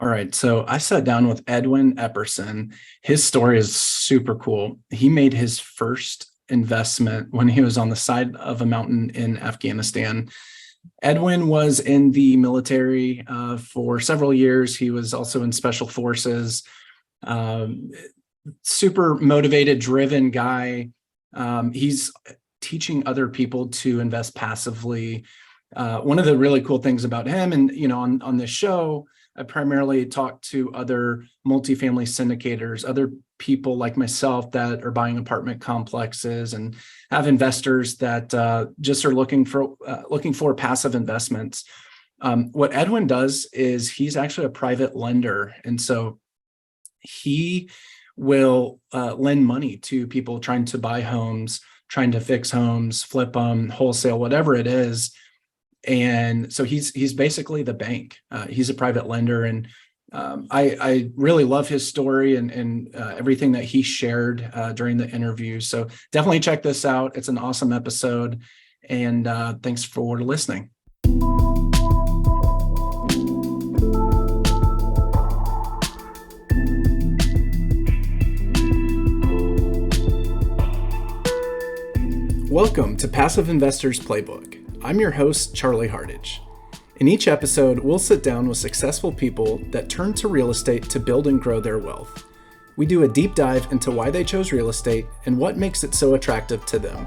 All right, so I sat down with Edwin Epperson. His story is super cool. He made his first investment when he was on the side of a mountain in Afghanistan. Edwin was in the military for several years. He was also in special forces. Um, Super motivated, driven guy. He's teaching other people to invest passively. One of the really cool things about him, and on this show, I primarily talk to other multifamily syndicators, other people like myself that are buying apartment complexes and have investors that just are looking for passive investments. What Edwin does is he's actually a private lender, and so he will lend money to people trying to buy homes, trying to fix homes, flip them, wholesale, whatever it is. And so he's basically the bank. He's a private lender, and I really love his story and everything that he shared during the interview. So definitely check this out. It's an awesome episode, and thanks for listening. Welcome to Passive Investors Playbook. I'm your host, Charlie Hardage. In each episode, we'll sit down with successful people that turn to real estate to build and grow their wealth. We do a deep dive into why they chose real estate and what makes it so attractive to them.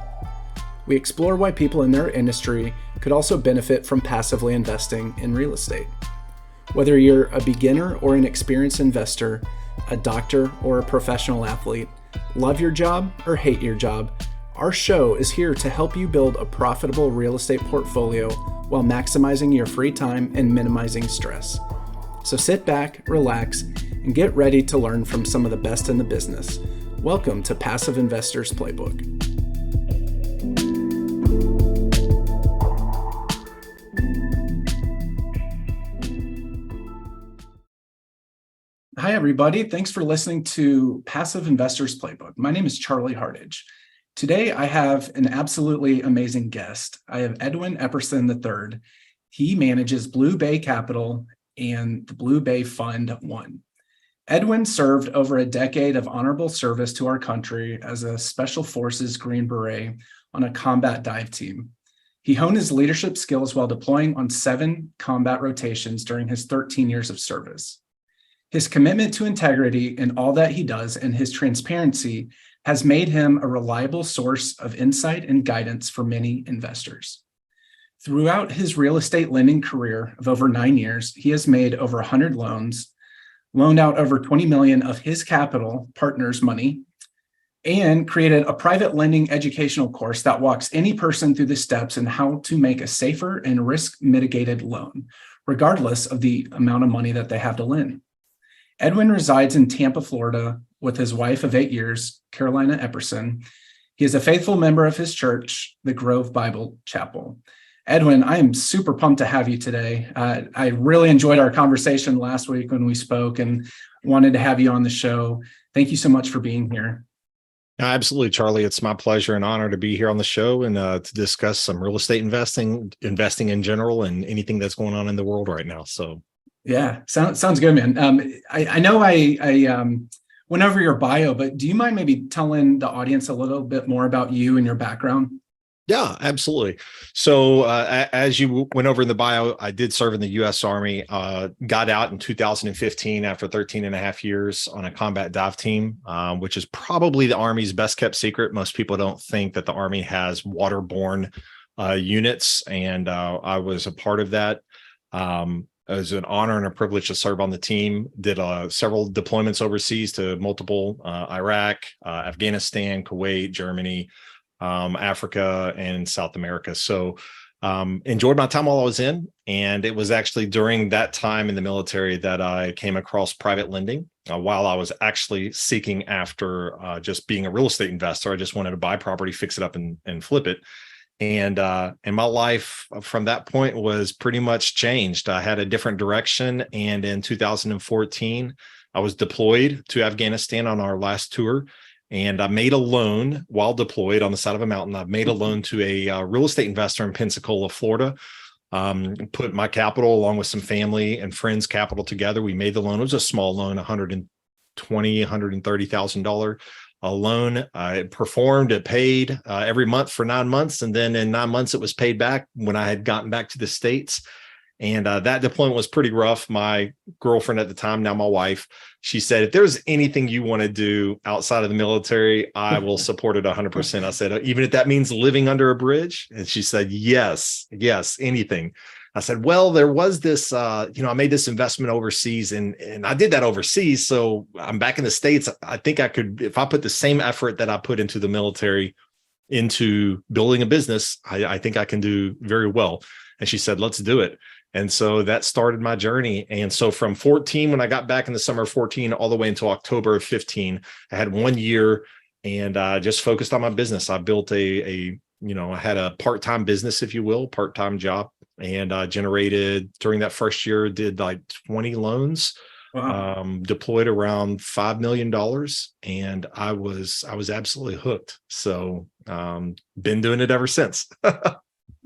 We explore why people in their industry could also benefit from passively investing in real estate. Whether you're a beginner or an experienced investor, a doctor or a professional athlete, love your job or hate your job, our show is here to help you build a profitable real estate portfolio while maximizing your free time and minimizing stress. So sit back, relax, and get ready to learn from some of the best in the business. Welcome to Passive Investors Playbook. Hi, everybody. Thanks for listening to Passive Investors Playbook. My name is Charlie Hardage. Today, I have an absolutely amazing guest. I have Edwin Epperson III. He manages Blue Bay Capital and the Blue Bay Fund 1. Edwin served over a decade of honorable service to our country as a Special Forces Green Beret on a combat dive team. He honed his leadership skills while deploying on 7 combat rotations during his 13 years of service. His commitment to integrity in all that he does and his transparency has made him a reliable source of insight and guidance for many investors. Throughout his real estate lending career of over 9 years, he has made over 100 loans, loaned out over 20 million of his capital partners' money, and created a private lending educational course that walks any person through the steps in how to make a safer and risk-mitigated loan, regardless of the amount of money that they have to lend. Edwin resides in Tampa, Florida, with his wife of 8 years, Carolina Epperson. He is a faithful member of his church, the Grove Bible Chapel. Edwin, I am super pumped to have you today. I really enjoyed our conversation last week when we spoke and wanted to have you on the show. Thank you so much for being here. Absolutely, Charlie. It's my pleasure and honor to be here on the show and to discuss some real estate investing in general, and anything that's going on in the world right now. So, yeah, sounds good, man. I know I went over your bio, but do you mind maybe telling the audience a little bit more about you and your background? Yeah, absolutely. So as you went over in the bio, I did serve in the U.S. Army, got out in 2015 after 13 and a half years on a combat dive team, which is probably the Army's best kept secret. Most people don't think that the Army has waterborne units, and I was a part of that. It was an honor and a privilege to serve on the team. Did several deployments overseas to multiple Iraq, Afghanistan, Kuwait, Germany, Africa, and South America. So enjoyed my time while I was in. And it was actually during that time in the military that I came across private lending while I was actually seeking after just being a real estate investor. I just wanted to buy property, fix it up, and flip it. And my life from that point was pretty much changed. I had a different direction. And in 2014, I was deployed to Afghanistan on our last tour. And I made a loan while deployed on the side of a mountain. I made a loan to a real estate investor in Pensacola, Florida. Put my capital along with some family and friends capital together. We made the loan. It was a small loan, $130,000 a loan. It performed, it paid every month for 9 months. And then in 9 months, it was paid back when I had gotten back to the States. And that deployment was pretty rough. My girlfriend at the time, now my wife, she said, if there's anything you want to do outside of the military, I will support it 100%. I said, even if that means living under a bridge? And she said, yes, anything. I said, well, there was this, I made this investment overseas and I did that overseas. So I'm back in the States. I think I could, if I put the same effort that I put into the military into building a business, I think I can do very well. And she said, let's do it. And so that started my journey. And so from 14, when I got back in the summer of 14, all the way until October of 15, I had 1 year and just focused on my business. I built I had a part-time business, if you will, part-time job, and generated during that first year, did like 20 loans. Wow. Deployed around $5 million. And I was absolutely hooked. So been doing it ever since.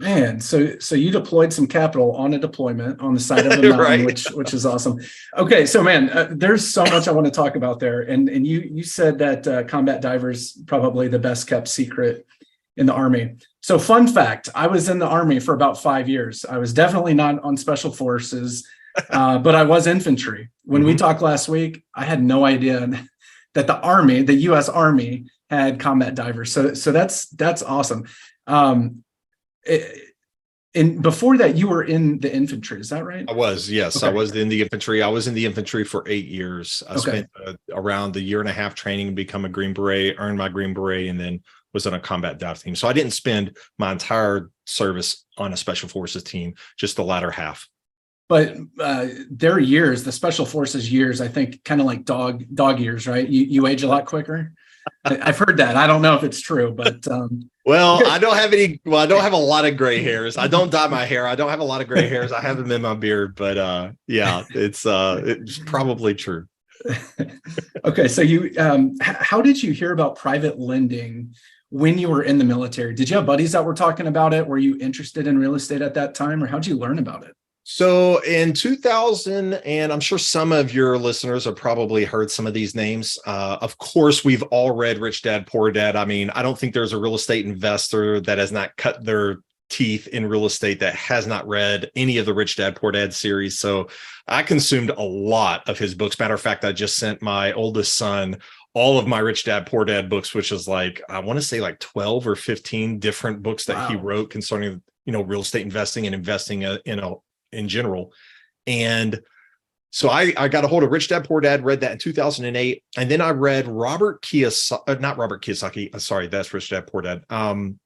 Man, so you deployed some capital on a deployment on the side of the mountain, right. which is awesome. Okay, so man, there's so much I want to talk about there, and you said that combat divers probably the best kept secret in the Army. So fun fact, I was in the Army for about 5 years. I was definitely not on special forces, but I was infantry. When we talked last week, I had no idea that the Army, the U.S. Army, had combat divers. So that's awesome. And before that, you were in the infantry, is that right? I was, yes. Okay. I was in the infantry. I was in the infantry for 8 years. I spent around a year and a half training to become a Green Beret, earned my Green Beret, and then was on a combat dive team. So I didn't spend my entire service on a special forces team, just the latter half. But their years, the special forces years, I think kind of like dog years, right? You age a lot quicker. I've heard that. I don't know if it's true, but well, I don't have a lot of gray hairs. I don't dye my hair. I don't have a lot of gray hairs. I have them in my beard, but yeah, it's probably true. Okay, so you how did you hear about private lending when you were in the military? Did you have buddies that were talking about it? Were you interested in real estate at that time, or how'd you learn about it? So in 2000, and I'm sure some of your listeners have probably heard some of these names. Of course, we've all read Rich Dad, Poor Dad. I mean, I don't think there's a real estate investor that has not cut their teeth in real estate that has not read any of the Rich Dad, Poor Dad series. So I consumed a lot of his books. Matter of fact, I just sent my oldest son all of my Rich Dad, Poor Dad books, which is like, I want to say like 12 or 15 different books that he wrote concerning, real estate investing and investing in general. And so I got a hold of Rich Dad, Poor Dad, read that in 2008. And then I read not Robert Kiyosaki. Sorry, that's Rich Dad, Poor Dad. Dean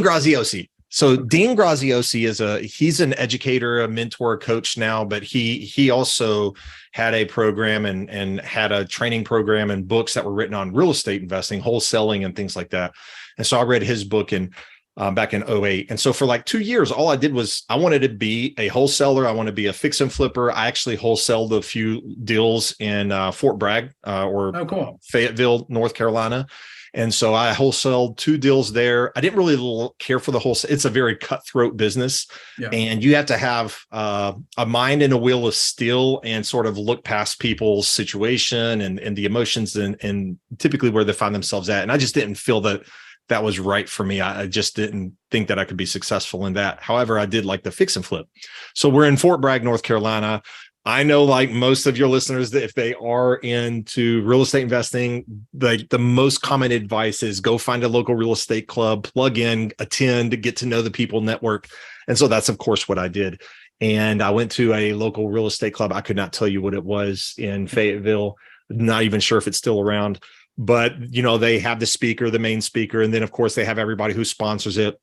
Graziosi. So Dean Graziosi he's an educator, a mentor, a coach now, but he also had a program and had a training program and books that were written on real estate investing, wholesaling and things like that. And so I read his book back in 2008. And so for like 2 years, all I did was I wanted to be a wholesaler. I want to be a fix and flipper. I actually wholesaled a few deals in Fort Bragg cool. Fayetteville, North Carolina. And so I wholesaled 2 deals there. I didn't really care for the wholesale. It's a very cutthroat business. Yeah. And you have to have a mind and a wheel of steel and sort of look past people's situation and the emotions and typically where they find themselves at. And I just didn't feel that was right for me. I just didn't think that I could be successful in that. However, I did like the fix and flip. So we're in Fort Bragg, North Carolina. I know, like most of your listeners, that if they are into real estate investing, the most common advice is go find a local real estate club, plug in, attend, get to know the people, network. And so that's, of course, what I did. And I went to a local real estate club. I could not tell you what it was in Fayetteville. Not even sure if it's still around. But, they have the main speaker, and then, of course, they have everybody who sponsors it.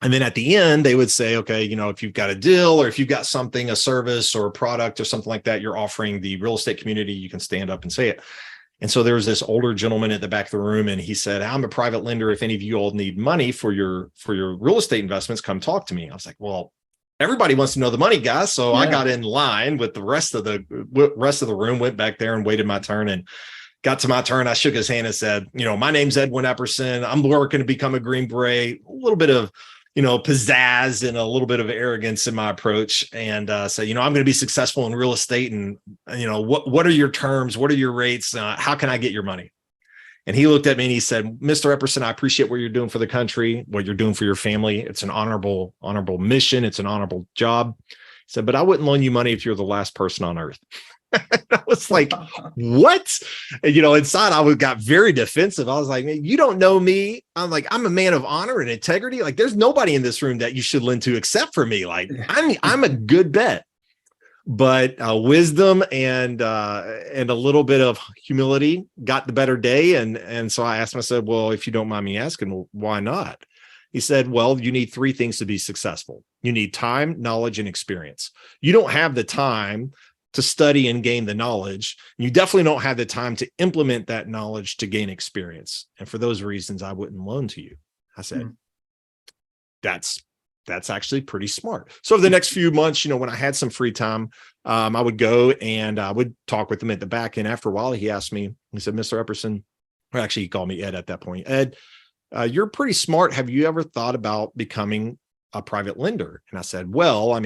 And then at the end, they would say, okay, if you've got a deal or if you've got something, a service or a product or something like that, you're offering the real estate community, you can stand up and say it. And so there was this older gentleman at the back of the room, and he said, I'm a private lender. If any of you all need money for your real estate investments, come talk to me. I was like, well, everybody wants to know the money, guys. So I got in line with the rest of the room, went back there and waited my turn, and got to my turn. I shook his hand and said, my name's Edwin Epperson. I'm working to become a Green Beret. A little bit of pizzazz and a little bit of arrogance in my approach, and say, I'm going to be successful in real estate, and what are your terms? What are your rates? How can I get your money? And he looked at me and he said, Mr. Epperson, I appreciate what you're doing for the country, what you're doing for your family. It's an honorable mission. It's an honorable job. He said, but I wouldn't loan you money if you're the last person on earth. I was like, what? And, inside I got very defensive. I was like, man, you don't know me. I'm a man of honor and integrity. Like, there's nobody in this room that you should lend to except for me. Like, I'm a good bet. But wisdom and a little bit of humility got the better day. And so I asked myself, well, if you don't mind me asking, well, why not? He said, well, you need three things to be successful. You need time, knowledge, and experience. You don't have the time to study and gain the knowledge. You definitely don't have the time to implement that knowledge to gain experience. And for those reasons, I wouldn't loan to you. I said, that's actually pretty smart. So over the next few months, when I had some free time, I would go and I would talk with him at the back. And after a while, he asked me, he said, Mr. Epperson, or actually he called me Ed at that point. Ed, you're pretty smart. Have you ever thought about becoming a private lender? And I said, well,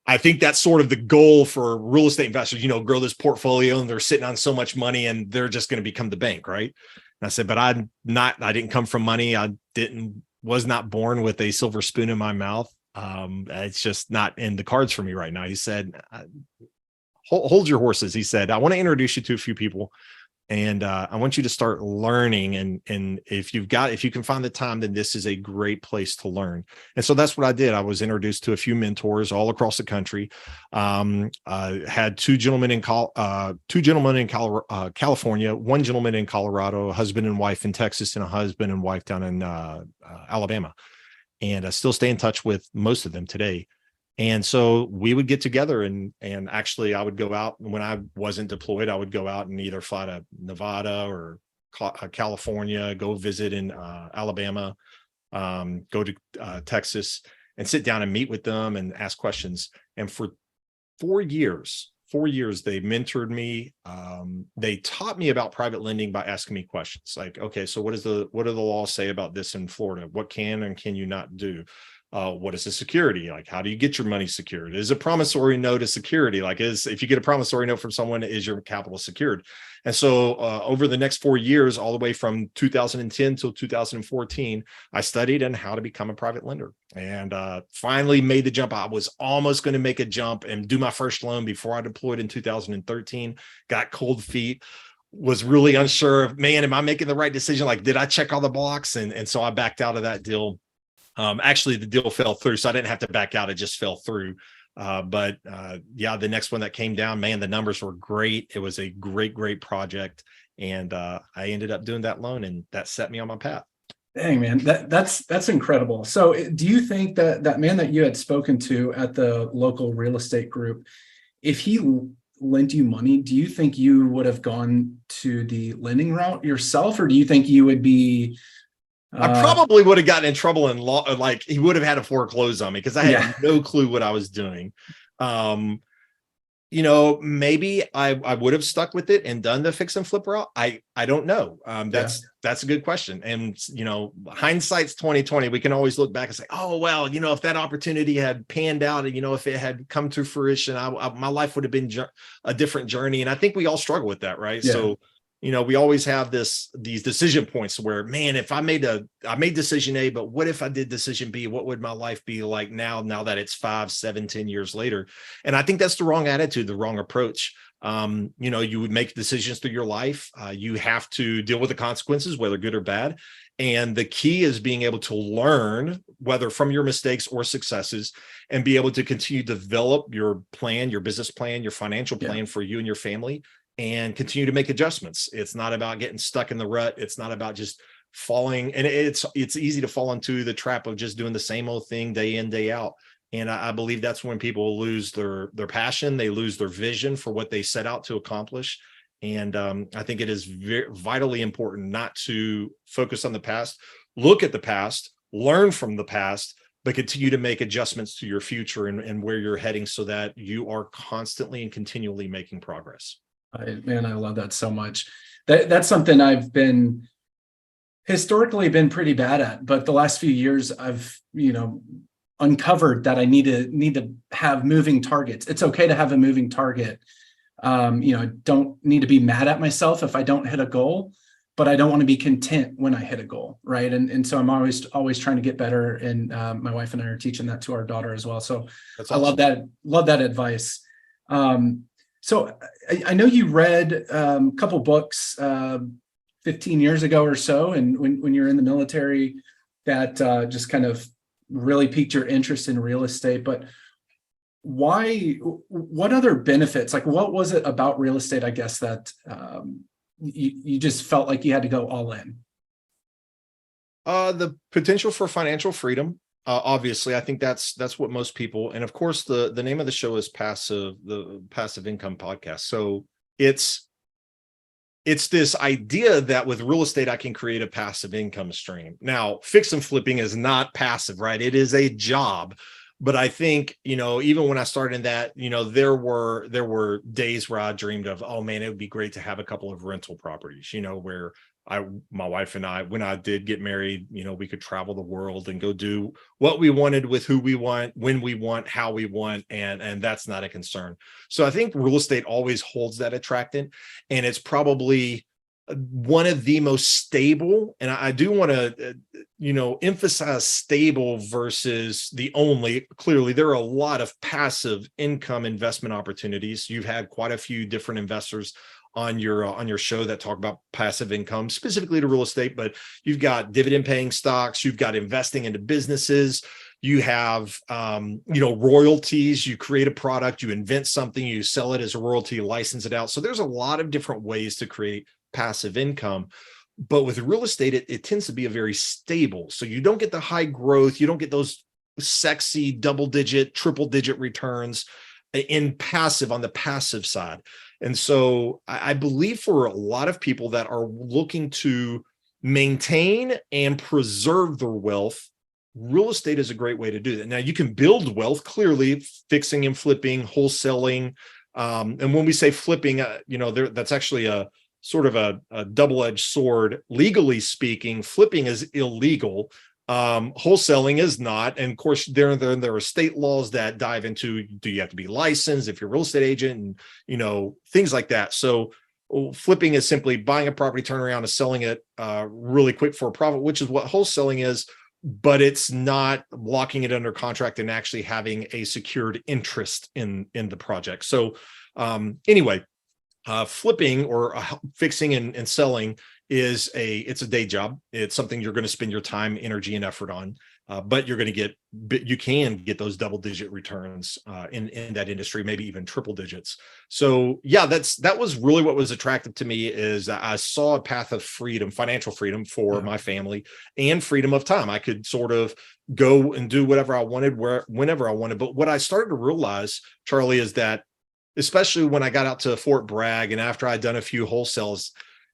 I think that's sort of the goal for real estate investors, grow this portfolio, and they're sitting on so much money and they're just going to become the bank. Right. And I said, but I didn't come from money. Was not born with a silver spoon in my mouth. It's just not in the cards for me right now. He said, hold your horses. He said, I want to introduce you to a few people, and I want you to start learning. And if you can find the time, then this is a great place to learn. And so that's what I did. I was introduced to a few mentors all across the country. I had two gentlemen in California, one gentleman in Colorado, a husband and wife in Texas, and a husband and wife down in Alabama. And I still stay in touch with most of them today. And so we would get together, and actually I would go out when I wasn't deployed. I would go out and either fly to Nevada or California, go visit in Alabama, go to Texas, and sit down and meet with them and ask questions. And for 4 years, they mentored me. They taught me about private lending by asking me questions like, okay, so what do the laws say about this in Florida? What can and can you not do? What is the security? Like, how do you get your money secured? Is a promissory note a security? Like, if you get a promissory note from someone, is your capital secured? And so over the next 4 years, all the way from 2010 till 2014, I studied on how to become a private lender, and finally made the jump. I was almost going to make a jump and do my first loan before I deployed in 2013, got cold feet, was really unsure of, man, am I making the right decision? Like, did I check all the blocks? And so I backed out of that deal. Actually, the deal fell through, so I didn't have to back out. It just fell through. But the next one that came down, man, the numbers were great. It was a great project. And I ended up doing that loan, and that set me on my path. Dang, man, that's incredible. So do you think that man that you had spoken to at the local real estate group, if he lent you money, do you think you would have gone to the lending route yourself, or do you think you would be I probably would have gotten in trouble in law. Like, he would have had to foreclose on me because I had no clue what I was doing. Maybe I would have stuck with it and done the fix and flip route. I don't know. That's a good question. And, hindsight's 2020. We can always look back and say, oh, well, if that opportunity had panned out and, if it had come to fruition, my life would have been a different journey. And I think we all struggle with that. Right. Yeah. So, we always have these decision points where, man, if I made decision A, but what if I did decision B? What would my life be like now that it's 5, 7, 10 years later? And I think that's the wrong attitude, the wrong approach. You would make decisions through your life. You have to deal with the consequences, whether good or bad. And the key is being able to learn, whether from your mistakes or successes, and be able to continue to develop your plan, your business plan, your financial plan for you and your family, and continue to make adjustments. It's not about getting stuck in the rut. It's not about just falling. And it's easy to fall into the trap of just doing the same old thing day in, day out. And I believe that's when people lose their passion. They lose their vision for what they set out to accomplish. And I think it is vitally important not to focus on the past, look at the past, learn from the past, but continue to make adjustments to your future and where you're heading so that you are constantly and continually making progress. I love that so much. That's something I've been historically been pretty bad at, but the last few years I've, uncovered that I need to have moving targets. It's okay to have a moving target. I don't need to be mad at myself if I don't hit a goal, but I don't want to be content when I hit a goal, right? And so I'm always trying to get better, and my wife and I are teaching that to our daughter as well. So That's I awesome. love that advice. So I know you read a couple books 15 years ago or so, and when you're in the military, that just kind of really piqued your interest in real estate. But what other benefits, like what was it about real estate, I guess, that you just felt like you had to go all in? The potential for financial freedom. Obviously, I think that's what most people, and of course, the name of the show is the Passive Income Podcast. So it's this idea that with real estate, I can create a passive income stream. Now, fix and flipping is not passive, right? It is a job. But I think, even when I started in that, there were days where I dreamed of, oh man, it would be great to have a couple of rental properties, where my wife and I, when I did get married, we could travel the world and go do what we wanted with who we want, when we want, how we want, and that's not a concern. So I think real estate always holds that attractant, and it's probably one of the most stable, and I do want to emphasize stable versus the only. Clearly there are a lot of passive income investment opportunities. You've had quite a few different investors on your show that talk about passive income specifically to real estate, but you've got dividend paying stocks, you've got investing into businesses, you have royalties. You create a product, you invent something, you sell it as a royalty, license it out. So there's a lot of different ways to create passive income. But with real estate, it tends to be a very stable. So you don't get the high growth, you don't get those sexy double-digit, triple-digit returns in passive, on the passive side. And so I believe for a lot of people that are looking to maintain and preserve their wealth, real estate is a great way to do that. Now, you can build wealth, clearly, fixing and flipping, wholesaling. And when we say flipping, that's actually a sort of a double-edged sword. Legally speaking, flipping is illegal. Wholesaling is not. And of course, there are state laws that dive into, do you have to be licensed if you're a real estate agent, and things like that. So flipping is simply buying a property, turning around and selling it really quick for a profit, which is what wholesaling is, but it's not locking it under contract and actually having a secured interest in the project. So anyway, flipping or fixing and selling it's a day job. It's something you're going to spend your time, energy, and effort on, but you can get those double-digit returns in that industry, maybe even triple digits. So yeah, that was really what was attractive to me, is I saw a path of freedom, financial freedom for my family, and freedom of time. I could sort of go and do whatever I wanted, whenever I wanted. But what I started to realize, Charlie, is that especially when I got out to Fort Bragg and after I'd done a few wholesales,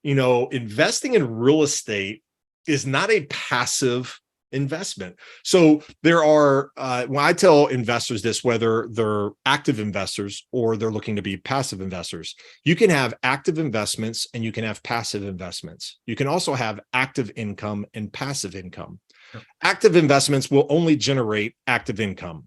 investing in real estate is not a passive investment. So there are, when I tell investors this, whether they're active investors or they're looking to be passive investors, you can have active investments and you can have passive investments. You can also have active income and passive income. Active investments will only generate active income.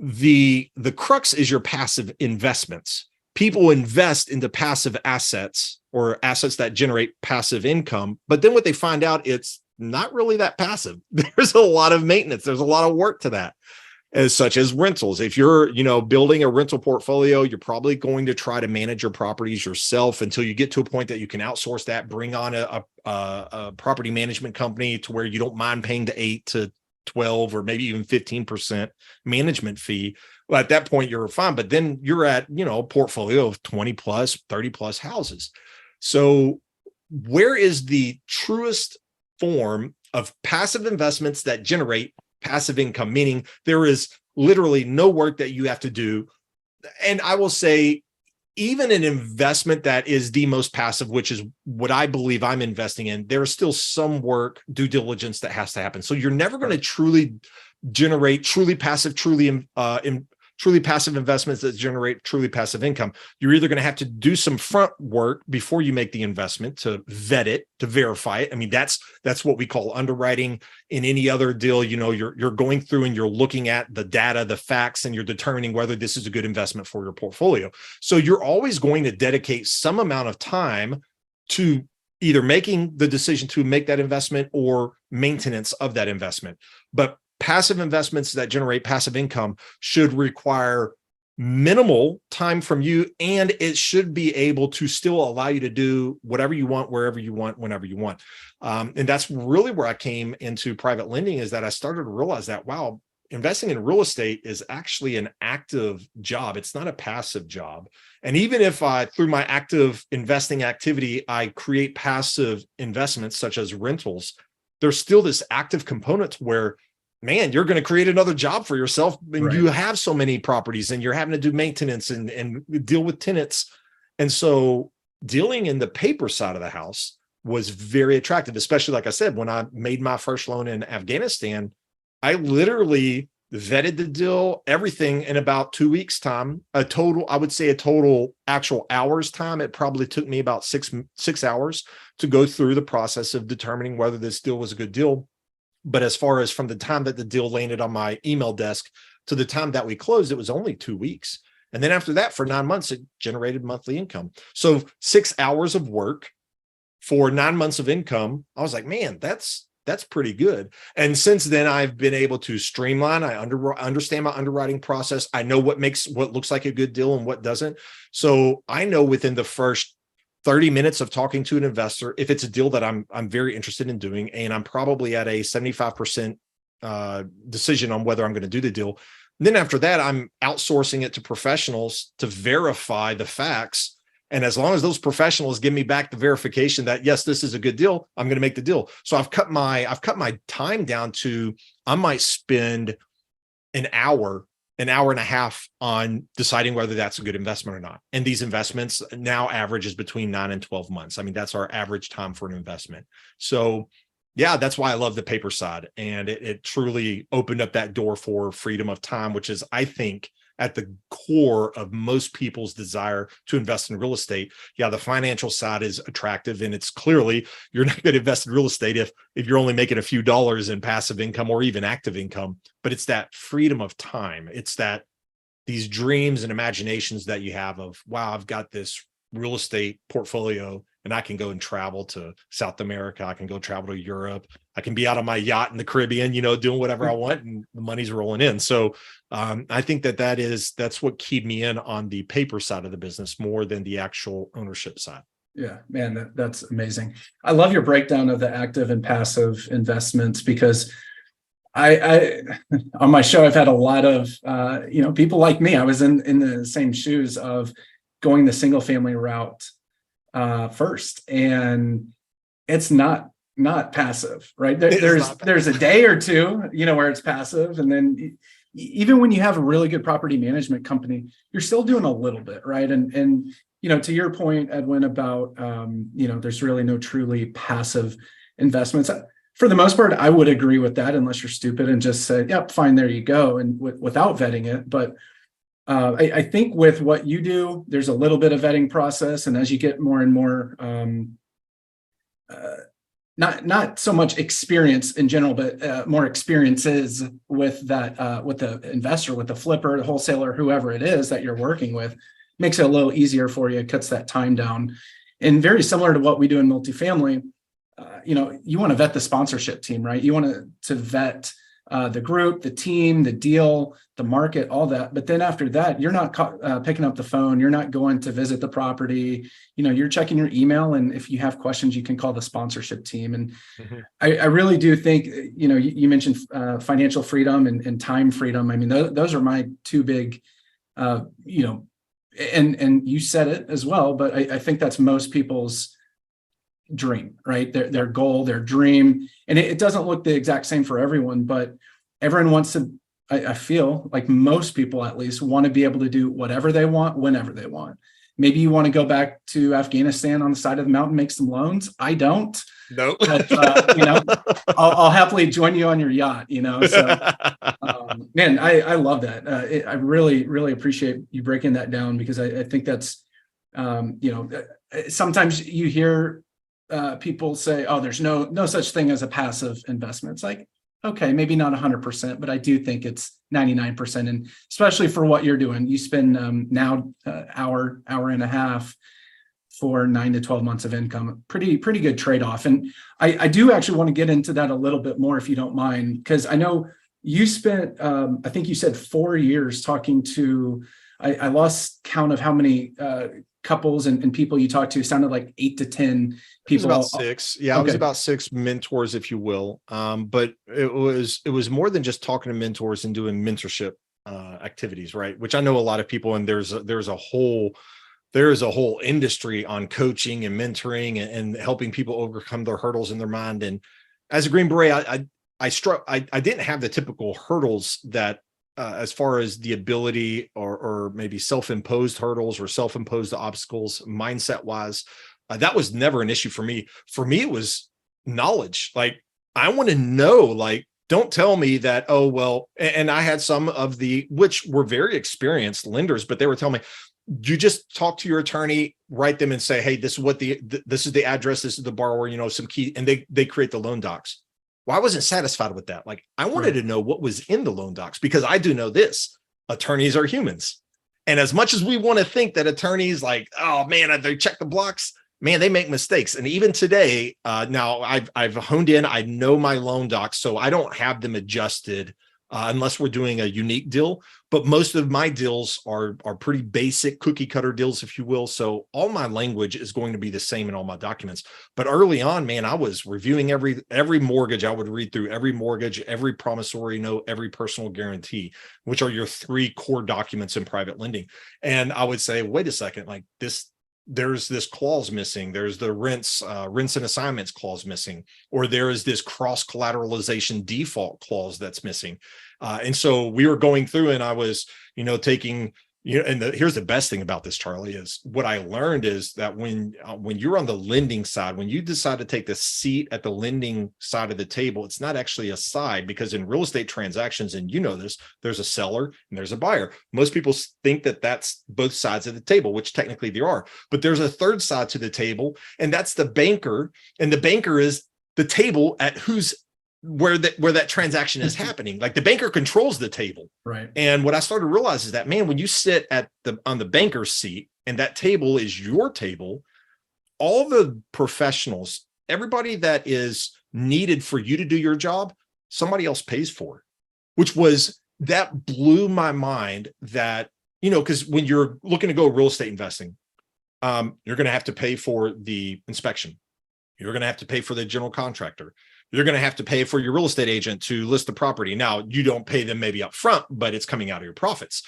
The crux is your passive investments. People invest into passive assets or assets that generate passive income, but then what they find out, it's not really that passive. There's a lot of maintenance. There's a lot of work to that, such as rentals. If you're, building a rental portfolio, you're probably going to try to manage your properties yourself until you get to a point that you can outsource that, bring on a property management company to where you don't mind paying the 8 to 12 or maybe even 15% management fee. Well, at that point, you're fine. But then you're at, a portfolio of 20 plus, 30 plus houses. So where is the truest form of passive investments that generate passive income? Meaning there is literally no work that you have to do. And I will say, even an investment that is the most passive, which is what I believe I'm investing in, there is still some work, due diligence that has to happen. So you're never going to truly generate truly passive, truly truly passive investments that generate truly passive income, you're either going to have to do some front work before you make the investment to vet it, to verify it. I mean, that's what we call underwriting. In any other deal, you're going through and you're looking at the data, the facts, and you're determining whether this is a good investment for your portfolio. So you're always going to dedicate some amount of time to either making the decision to make that investment or maintenance of that investment. But passive investments that generate passive income should require minimal time from you, and it should be able to still allow you to do whatever you want, wherever you want, whenever you want. And that's really where I came into private lending, is that I started to realize that, wow, investing in real estate is actually an active job. It's not a passive job. And even if through my active investing activity, I create passive investments such as rentals, there's still this active component where, man, you're going to create another job for yourself. And Right. you have so many properties and you're having to do maintenance and deal with tenants. And so dealing in the paper side of the house was very attractive, especially, like I said, when I made my first loan in Afghanistan, I literally vetted the deal, everything, in about 2 weeks' time. I would say a total actual hours time. It probably took me about six hours to go through the process of determining whether this deal was a good deal. But as far as from the time that the deal landed on my email desk to the time that we closed, it was only 2 weeks. And then after that, for 9 months, it generated monthly income. So 6 hours of work for 9 months of income. I was like, man, that's pretty good. And since then, I've been able to streamline. I understand my underwriting process. I know what looks like a good deal and what doesn't. So I know within the first 30 minutes of talking to an investor, if it's a deal that I'm very interested in doing, and I'm probably at a 75% decision on whether I'm going to do the deal. And then after that, I'm outsourcing it to professionals to verify the facts. And as long as those professionals give me back the verification that, yes, this is a good deal, I'm going to make the deal. So I've cut my time down to, I might spend an hour and a half on deciding whether that's a good investment or not. And these investments now averages between 9 and 12 months. I mean, that's our average time for an investment. So yeah, that's why I love the paper side. And it truly opened up that door for freedom of time, which is, I think, at the core of most people's desire to invest in real estate. Yeah, the financial side is attractive, and it's clearly you're not going to invest in real estate if you're only making a few dollars in passive income or even active income. But it's that freedom of time. It's that these dreams and imaginations that you have of, wow, I've got this real estate portfolio and I can go and travel to South America. I can go travel to Europe. I can be out on my yacht in the Caribbean, doing whatever I want, and the money's rolling in. So I think that's what keyed me in on the paper side of the business more than the actual ownership side. Yeah, man, that's amazing. I love your breakdown of the active and passive investments, because I on my show, I've had a lot of, people like me. I was in the same shoes of going the single family route first, and it's not passive, right? There's a day or two, where it's passive, and then even when you have a really good property management company, you're still doing a little bit, right? And to your point, Edwin, about there's really no truly passive investments. For the most part, I would agree with that, unless you're stupid and just say, "Yep, fine, there you go," and without vetting it. But I think with what you do, there's a little bit of vetting process, and as you get more and more, not so much experience in general, but more experiences with that, with the investor, with the flipper, the wholesaler, whoever it is that you're working with, makes it a little easier for you, cuts that time down. And very similar to what we do in multifamily, you want to vet the sponsorship team, right? You want to vet the group, the team, the deal, the market, all that. But then after that, you're not picking up the phone. You're not going to visit the property. You're checking your email. And if you have questions, you can call the sponsorship team. And I really do think, you mentioned financial freedom and time freedom. I mean, those are my two big, and you said it as well, but I think that's most people's dream, right? Their goal, their dream. And it doesn't look the exact same for everyone, but everyone wants to, I feel like most people at least want to be able to do whatever they want, whenever they want. Maybe you want to go back to Afghanistan on the side of the mountain, make some loans. I don't. No. But, I'll happily join you on your yacht, So Man, I love that. I really, really appreciate you breaking that down, because I think that's, sometimes you hear people say, oh, there's no such thing as a passive investment. It's like, okay, maybe not 100%, but I do think it's 99%. And especially for what you're doing, you spend now hour and a half for 9 to 12 months of income. Pretty good trade-off. And I do actually want to get into that a little bit more, if you don't mind, because I know you spent, I think you said 4 years talking to, I lost count of how many couples and people you talked to. It sounded like 8 to 10 people. It was about 6. Yeah, okay. It was about 6 mentors, if you will. But it was more than just talking to mentors and doing mentorship activities, right? Which I know a lot of people, and there's a whole industry on coaching and mentoring and helping people overcome their hurdles in their mind. And as a Green Beret, I didn't have the typical hurdles that as far as the ability or maybe self-imposed hurdles or self-imposed obstacles mindset wise. That was never an issue for me. For me, it was knowledge. Like, I want to know, like, don't tell me that, oh, well, and I had some of which were very experienced lenders, but they were telling me, you just talk to your attorney, write them and say, hey, this is what this is the address, this is the borrower, some key, and they create the loan docs. Well, I wasn't satisfied with that. Like, I wanted to know what was in the loan docs, because I do know this: attorneys are humans. And as much as we want to think that attorneys, like, oh man, they check the blocks, man, they make mistakes. And even today, now I've honed in, I know my loan docs, so I don't have them adjusted unless we're doing a unique deal. But most of my deals are pretty basic cookie cutter deals, if you will. So all my language is going to be the same in all my documents. But early on, man, I was reviewing every mortgage. I would read through every mortgage, every promissory note, every personal guarantee, which are your 3 core documents in private lending. And I would say, wait a second, like there's this clause missing. There's the rents and assignments clause missing, or there is this cross collateralization default clause that's missing. And so we were going through, and I was, taking, and here's the best thing about this, Charlie, is what I learned is that when you're on the lending side, when you decide to take the seat at the lending side of the table, it's not actually a side, because in real estate transactions, and this, there's a seller and there's a buyer. Most people think that that's both sides of the table, which technically there are, but there's a third side to the table, and that's the banker. And the banker is the table at where that transaction is happening. Like, the banker controls the table. Right. And what I started to realize is that, man, when you sit on the banker's seat and that table is your table, all the professionals, everybody that is needed for you to do your job, somebody else pays for, that blew my mind. That, because when you're looking to go real estate investing, you're going to have to pay for the inspection. You're going to have to pay for the general contractor. You're going to have to pay for your real estate agent to list the property. Now, you don't pay them maybe up front, but it's coming out of your profits.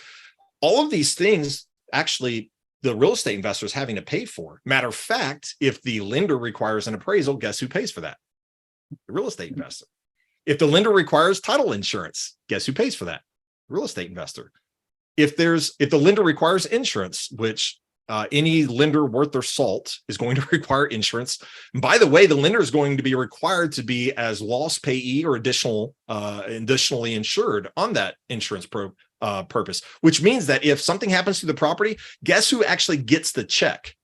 All of these things, actually, the real estate investor is having to pay for. Matter of fact, if the lender requires an appraisal, guess who pays for that? The real estate investor. If the lender requires title insurance, guess who pays for that? The real estate investor. If the lender requires insurance, which any lender worth their salt is going to require insurance. And by the way, the lender is going to be required to be as loss payee or additionally insured on that insurance purpose, which means that if something happens to the property, guess who actually gets the check?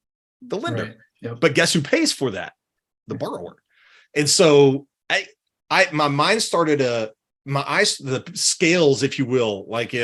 The lender. Right. Yep. But guess who pays for that? The borrower. And so my mind started my eyes, the scales, if you will, like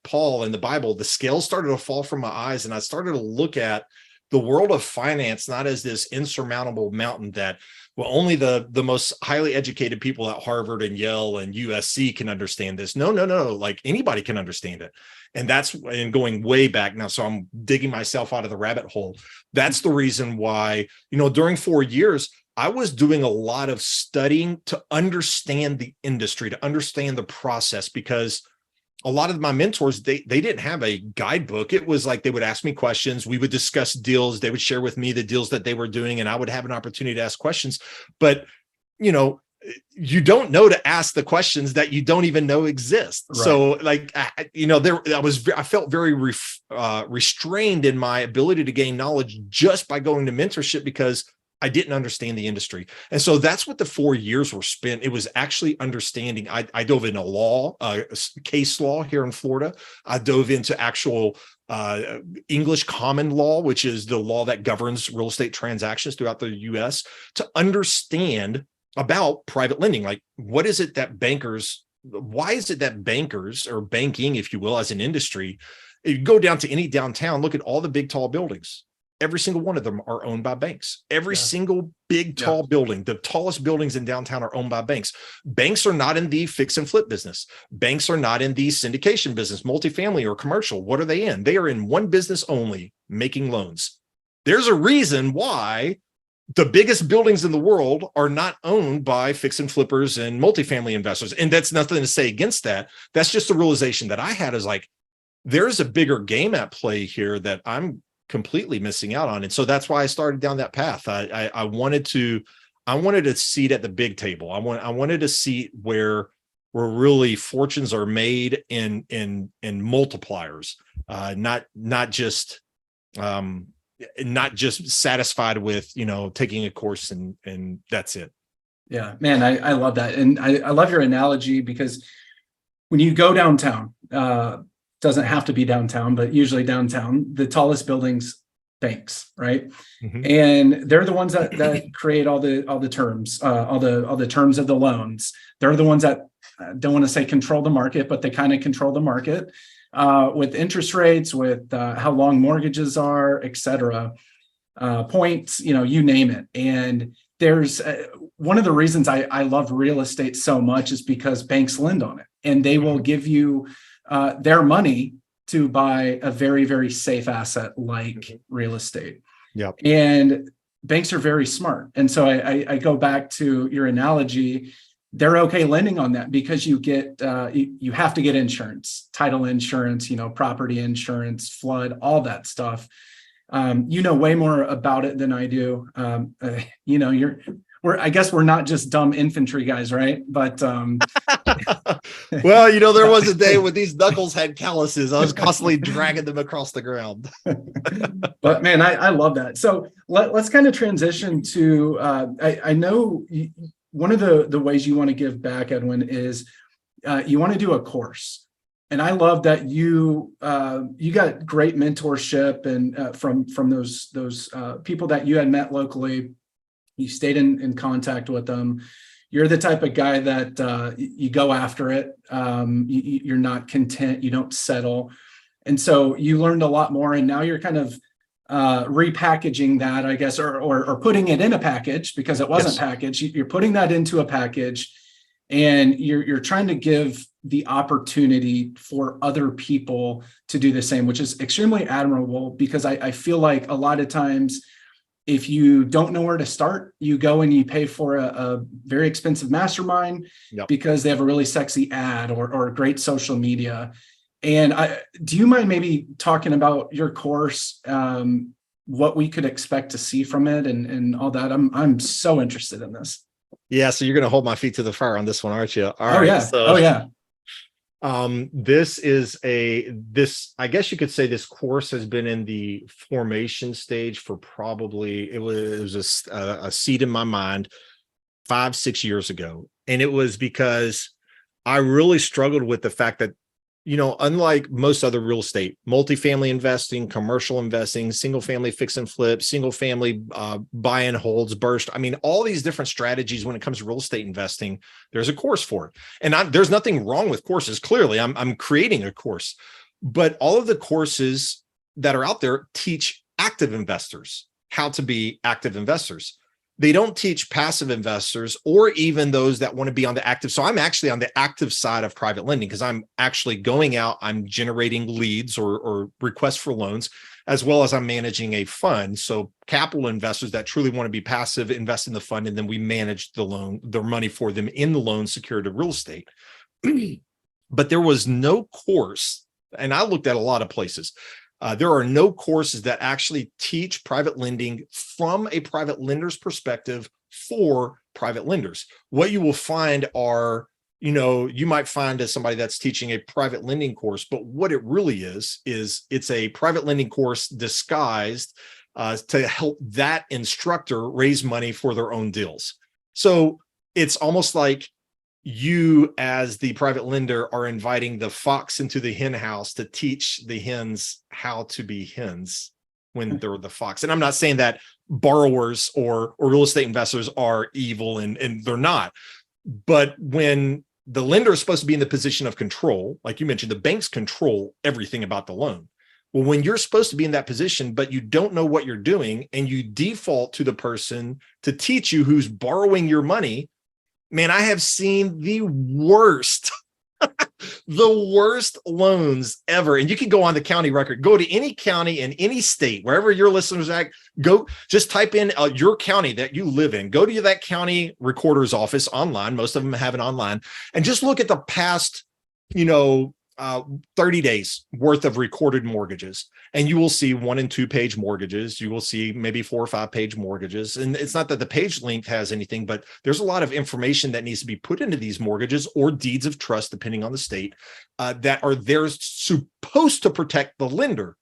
Paul in the Bible, the scales started to fall from my eyes, and I started to look at the world of finance not as this insurmountable mountain that, well, only the most highly educated people at Harvard and Yale and USC can understand this. No, like anybody can understand it. And going way back now, so I'm digging myself out of the rabbit hole. That's the reason why, during 4 years, I was doing a lot of studying to understand the industry, to understand the process, because a lot of my mentors, they didn't have a guidebook. It was like they would ask me questions. We would discuss deals. They would share with me the deals that they were doing, and I would have an opportunity to ask questions. But, you don't know to ask the questions that you don't even know exist. Right. So like, I felt very restrained in my ability to gain knowledge just by going to mentorship, because I didn't understand the industry. And so that's what the 4 years were spent. It was actually understanding. I dove into law, case law here in Florida. I dove into actual English common law, which is the law that governs real estate transactions throughout the US, to understand about private lending. Like, what is it that why is it that bankers, or banking, if you will, as an industry, you go down to any downtown, look at all the big, tall buildings. Every single one of them are owned by banks. Every single big, tall building, the tallest buildings in downtown are owned by banks. Banks are not in the fix and flip business. Banks are not in the syndication business, multifamily or commercial. What are they in? They are in one business only, making loans. There's a reason why the biggest buildings in the world are not owned by fix and flippers and multifamily investors. And that's nothing to say against that. That's just the realization that I had, is like, there's a bigger game at play here that I'm completely missing out on. And so that's why I started down that path. I wanted a seat at the big table. I wanted a seat where really fortunes are made in multipliers, not just satisfied with, taking a course and that's it. Yeah, man, I love that. And I love your analogy, because when you go downtown, doesn't have to be downtown, but usually downtown, the tallest buildings, banks, right? Mm-hmm. And they're the ones that create all the terms, all the terms of the loans. They're the ones that, don't want to say control the market, but they kind of control the market with interest rates, with how long mortgages are, et cetera, points, you name it. And there's one of the reasons I love real estate so much is because banks lend on it, and they will give you their money to buy a very, very safe asset like real estate. Yep. And banks are very smart. And so I go back to your analogy. They're okay lending on that because you get you have to get insurance, title insurance, property insurance, flood, all that stuff. You know way more about it than I do. I guess we're not just dumb infantry guys, right? But well, there was a day when these knuckles had calluses. I was constantly dragging them across the ground. But man, I love that. So let's kind of transition to I know one of the ways you want to give back, Edwin, is you want to do a course. And I love that you got great mentorship and from those people that you had met locally. You stayed in contact with them. You're the type of guy that you go after it. You're not content. You don't settle. And so you learned a lot more. And now you're kind of repackaging that, I guess, or putting it in a package, because it wasn't packaged. You're putting that into a package, and you're trying to give the opportunity for other people to do the same, which is extremely admirable, because I feel like a lot of times, if you don't know where to start, you go and you pay for a very expensive mastermind because they have a really sexy ad or great social media. And do you mind maybe talking about your course, what we could expect to see from it and all that? I'm so interested in this. Yeah. So you're going to hold my feet to the fire on this one, aren't you? Oh, yeah. I guess you could say this course has been in the formation stage for probably, it was a seed in my mind 5-6 years ago. And it was because I really struggled with the fact that, unlike most other real estate, multifamily investing, commercial investing, single family fix and flip, single family buy and holds, burst. I mean, all these different strategies when it comes to real estate investing, there's a course for it. And there's nothing wrong with courses. Clearly, I'm creating a course, but all of the courses that are out there teach active investors how to be active investors. They don't teach passive investors or even those that want to be on the active. So I'm actually on the active side of private lending, because I'm actually going out, I'm generating leads or requests for loans, as well as I'm managing a fund. So capital investors that truly want to be passive invest in the fund, and then we manage their money for them in the loan secured to real estate. But there was no course, and I looked at a lot of places. There are no courses that actually teach private lending from a private lender's perspective for private lenders. What you will find are, you might find as somebody that's teaching a private lending course, but what it really is it's a private lending course disguised to help that instructor raise money for their own deals. So it's almost like you, as the private lender, are inviting the fox into the hen house to teach the hens how to be hens when they're the fox. And I'm not saying that borrowers or real estate investors are evil, and they're not. But when the lender is supposed to be in the position of control, like you mentioned, the banks control everything about the loan. Well, when you're supposed to be in that position, but you don't know what you're doing, and you default to the person to teach you who's borrowing your money, man, I have seen the worst, the worst loans ever. And you can go on the county record, go to any county in any state, wherever your listeners at, go just type in your county that you live in, go to that county recorder's office online. Most of them have it online, and just look at the past, 30 days worth of recorded mortgages, and you will see 1 and 2 page mortgages. You will see maybe 4 or 5 page mortgages. And it's not that the page length has anything, but there's a lot of information that needs to be put into these mortgages or deeds of trust, depending on the state, that are there supposed to protect the lender.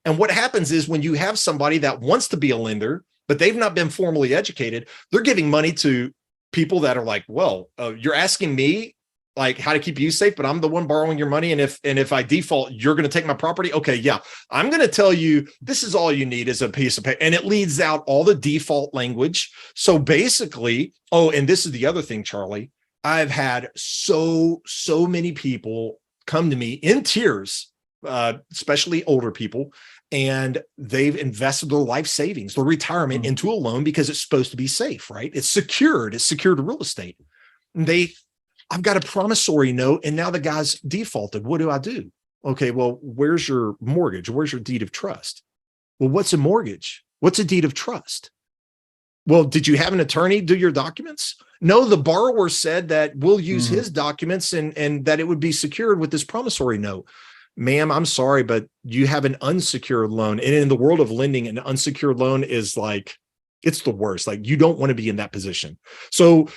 And what happens is, when you have somebody that wants to be a lender, but they've not been formally educated, they're giving money to people that are like, well, you're asking me like how to keep you safe, but I'm the one borrowing your money. And if I default, you're going to take my property. Okay. Yeah. I'm going to tell you, this is all you need is a piece of paper. And it leads out all the default language. So basically, and this is the other thing, Charlie, I've had so many people come to me in tears, especially older people, and they've invested their life savings, their retirement into a loan because it's supposed to be safe, right? It's secured real estate. And I've got a promissory note, and now the guy's defaulted. What do I do? Okay, well, where's your mortgage? Where's your deed of trust? Well, what's a mortgage? What's a deed of trust? Well, did you have an attorney do your documents? No, the borrower said that we'll use his documents and that it would be secured with this promissory note. Ma'am, I'm sorry, but you have an unsecured loan. And in the world of lending, an unsecured loan is like, it's the worst. Like, you don't want to be in that position. So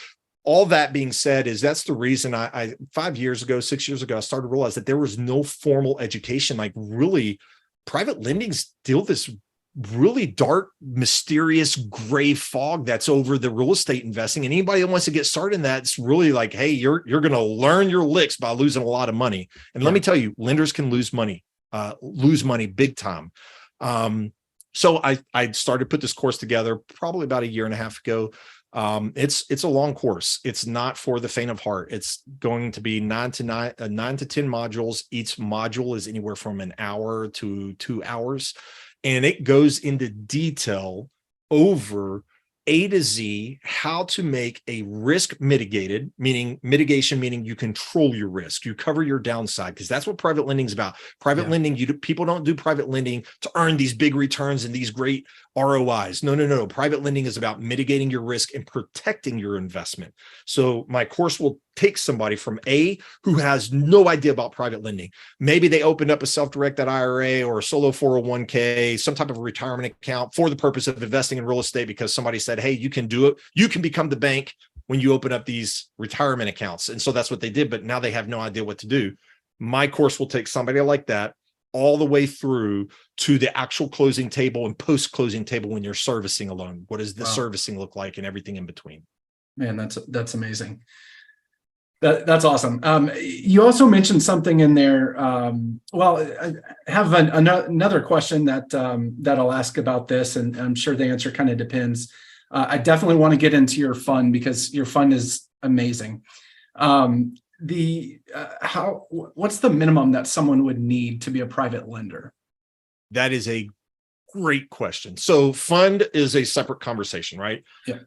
all that being said, that's the reason I 5 years ago, 6 years ago, I started to realize that there was no formal education. Like, really, private lending's still this really dark, mysterious gray fog that's over the real estate investing. And anybody that wants to get started in that, it's really like, hey, you're going to learn your licks by losing a lot of money. And let me tell you, lenders can lose money big time. So I started to put this course together probably about 1.5 years ago. It's a long course. It's not for the faint of heart. It's going to be 9 to 10 modules. Each module is anywhere from an hour to 2 hours, and it goes into detail over A to Z, how to make a risk mitigation, meaning you control your risk, you cover your downside, because that's what private lending is about. Private lending, people don't do private lending to earn these big returns and these great ROIs. No. Private lending is about mitigating your risk and protecting your investment. So my course will take somebody from A, who has no idea about private lending. Maybe they opened up a self-directed IRA or a solo 401k, some type of retirement account for the purpose of investing in real estate because somebody said, hey, you can do it. You can become the bank when you open up these retirement accounts. And so that's what they did, but now they have no idea what to do. My course will take somebody like that all the way through to the actual closing table and post-closing table when you're servicing a loan. What does the servicing look like and everything in between? Man, that's amazing. That's awesome. You also mentioned something in there. I have another question that I'll ask about this, and I'm sure the answer kind of depends. I definitely want to get into your fund because your fund is amazing. What's the minimum that someone would need to be a private lender? That is a great question. So fund is a separate conversation, right? Yeah.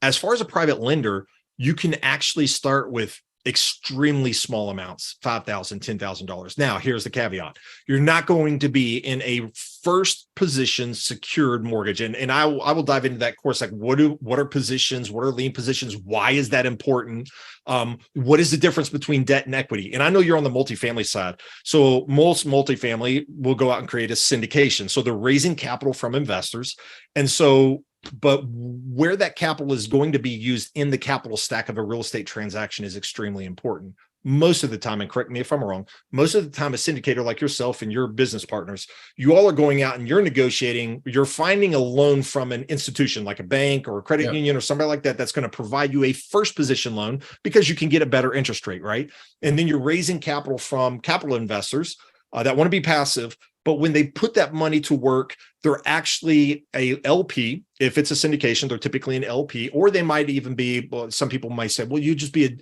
As far as a private lender, you can actually start with extremely small amounts, $5,000, $10,000. Now, here's the caveat. You're not going to be in a first position secured mortgage. And I will dive into that course. Like, what are positions? What are lien positions? Why is that important? What is the difference between debt and equity? And I know you're on the multifamily side. So most multifamily will go out and create a syndication. So they're raising capital from investors. And so, but where that capital is going to be used in the capital stack of a real estate transaction is extremely important. most of the time, and correct me if I'm wrong, most of the time a syndicator like yourself and your business partners, you all are going out and you're negotiating, you're finding a loan from an institution like a bank or a credit union or somebody like that that's going to provide you a first position loan because you can get a better interest rate, right? And then you're raising capital from capital investors that want to be passive. But when they put that money to work, they're actually a LP. If it's a syndication, they're typically an LP, or they might even be, well, some people might say, well, you just be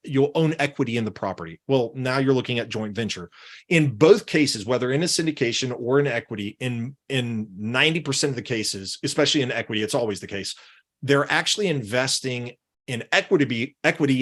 you'll own equity in the property. Well, now you're looking at joint venture. In both cases, whether in a syndication or in equity, in 90% of the cases, especially in equity, it's always the case, they're actually investing in equity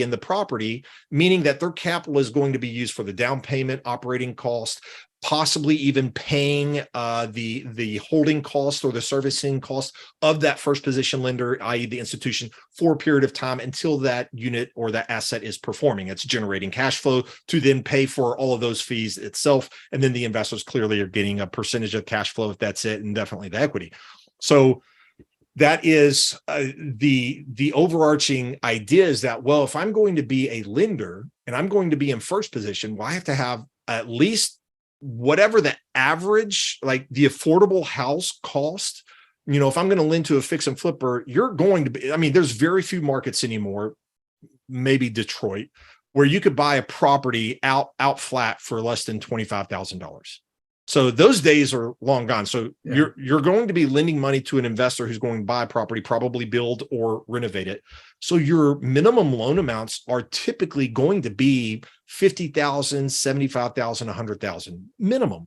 in the property, meaning that their capital is going to be used for the down payment, operating cost, possibly even paying the holding cost or the servicing cost of that first position lender, i.e. the institution, for a period of time until that unit or that asset is performing. It's generating cash flow to then pay for all of those fees itself. And then the investors clearly are getting a percentage of cash flow if that's it, and definitely the equity. So that is the overarching idea is that, well, if I'm going to be a lender and I'm going to be in first position, well, I have to have at least whatever the average, like the affordable house cost. You know, if I'm going to lend to a fix and flipper, you're going to be, I mean, there's very few markets anymore, maybe Detroit, where you could buy a property out flat for less than $25,000. So those days are long gone. So you're going to be lending money to an investor who's going to buy a property, probably build or renovate it. So your minimum loan amounts are typically going to be $50,000, $75,000, $100,000 minimum.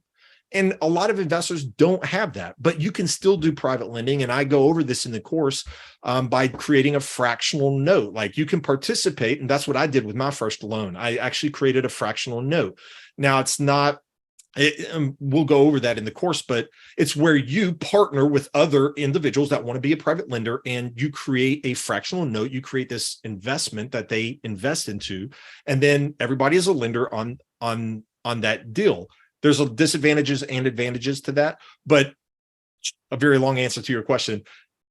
And a lot of investors don't have that, but you can still do private lending. And I go over this in the course by creating a fractional note. Like you can participate. And that's what I did with my first loan. I actually created a fractional note. Now it's not, we'll go over that in the course, but it's where you partner with other individuals that want to be a private lender and you create a fractional note. You create this investment that they invest into, and then everybody is a lender on that deal. There's disadvantages and advantages to that, but a very long answer to your question.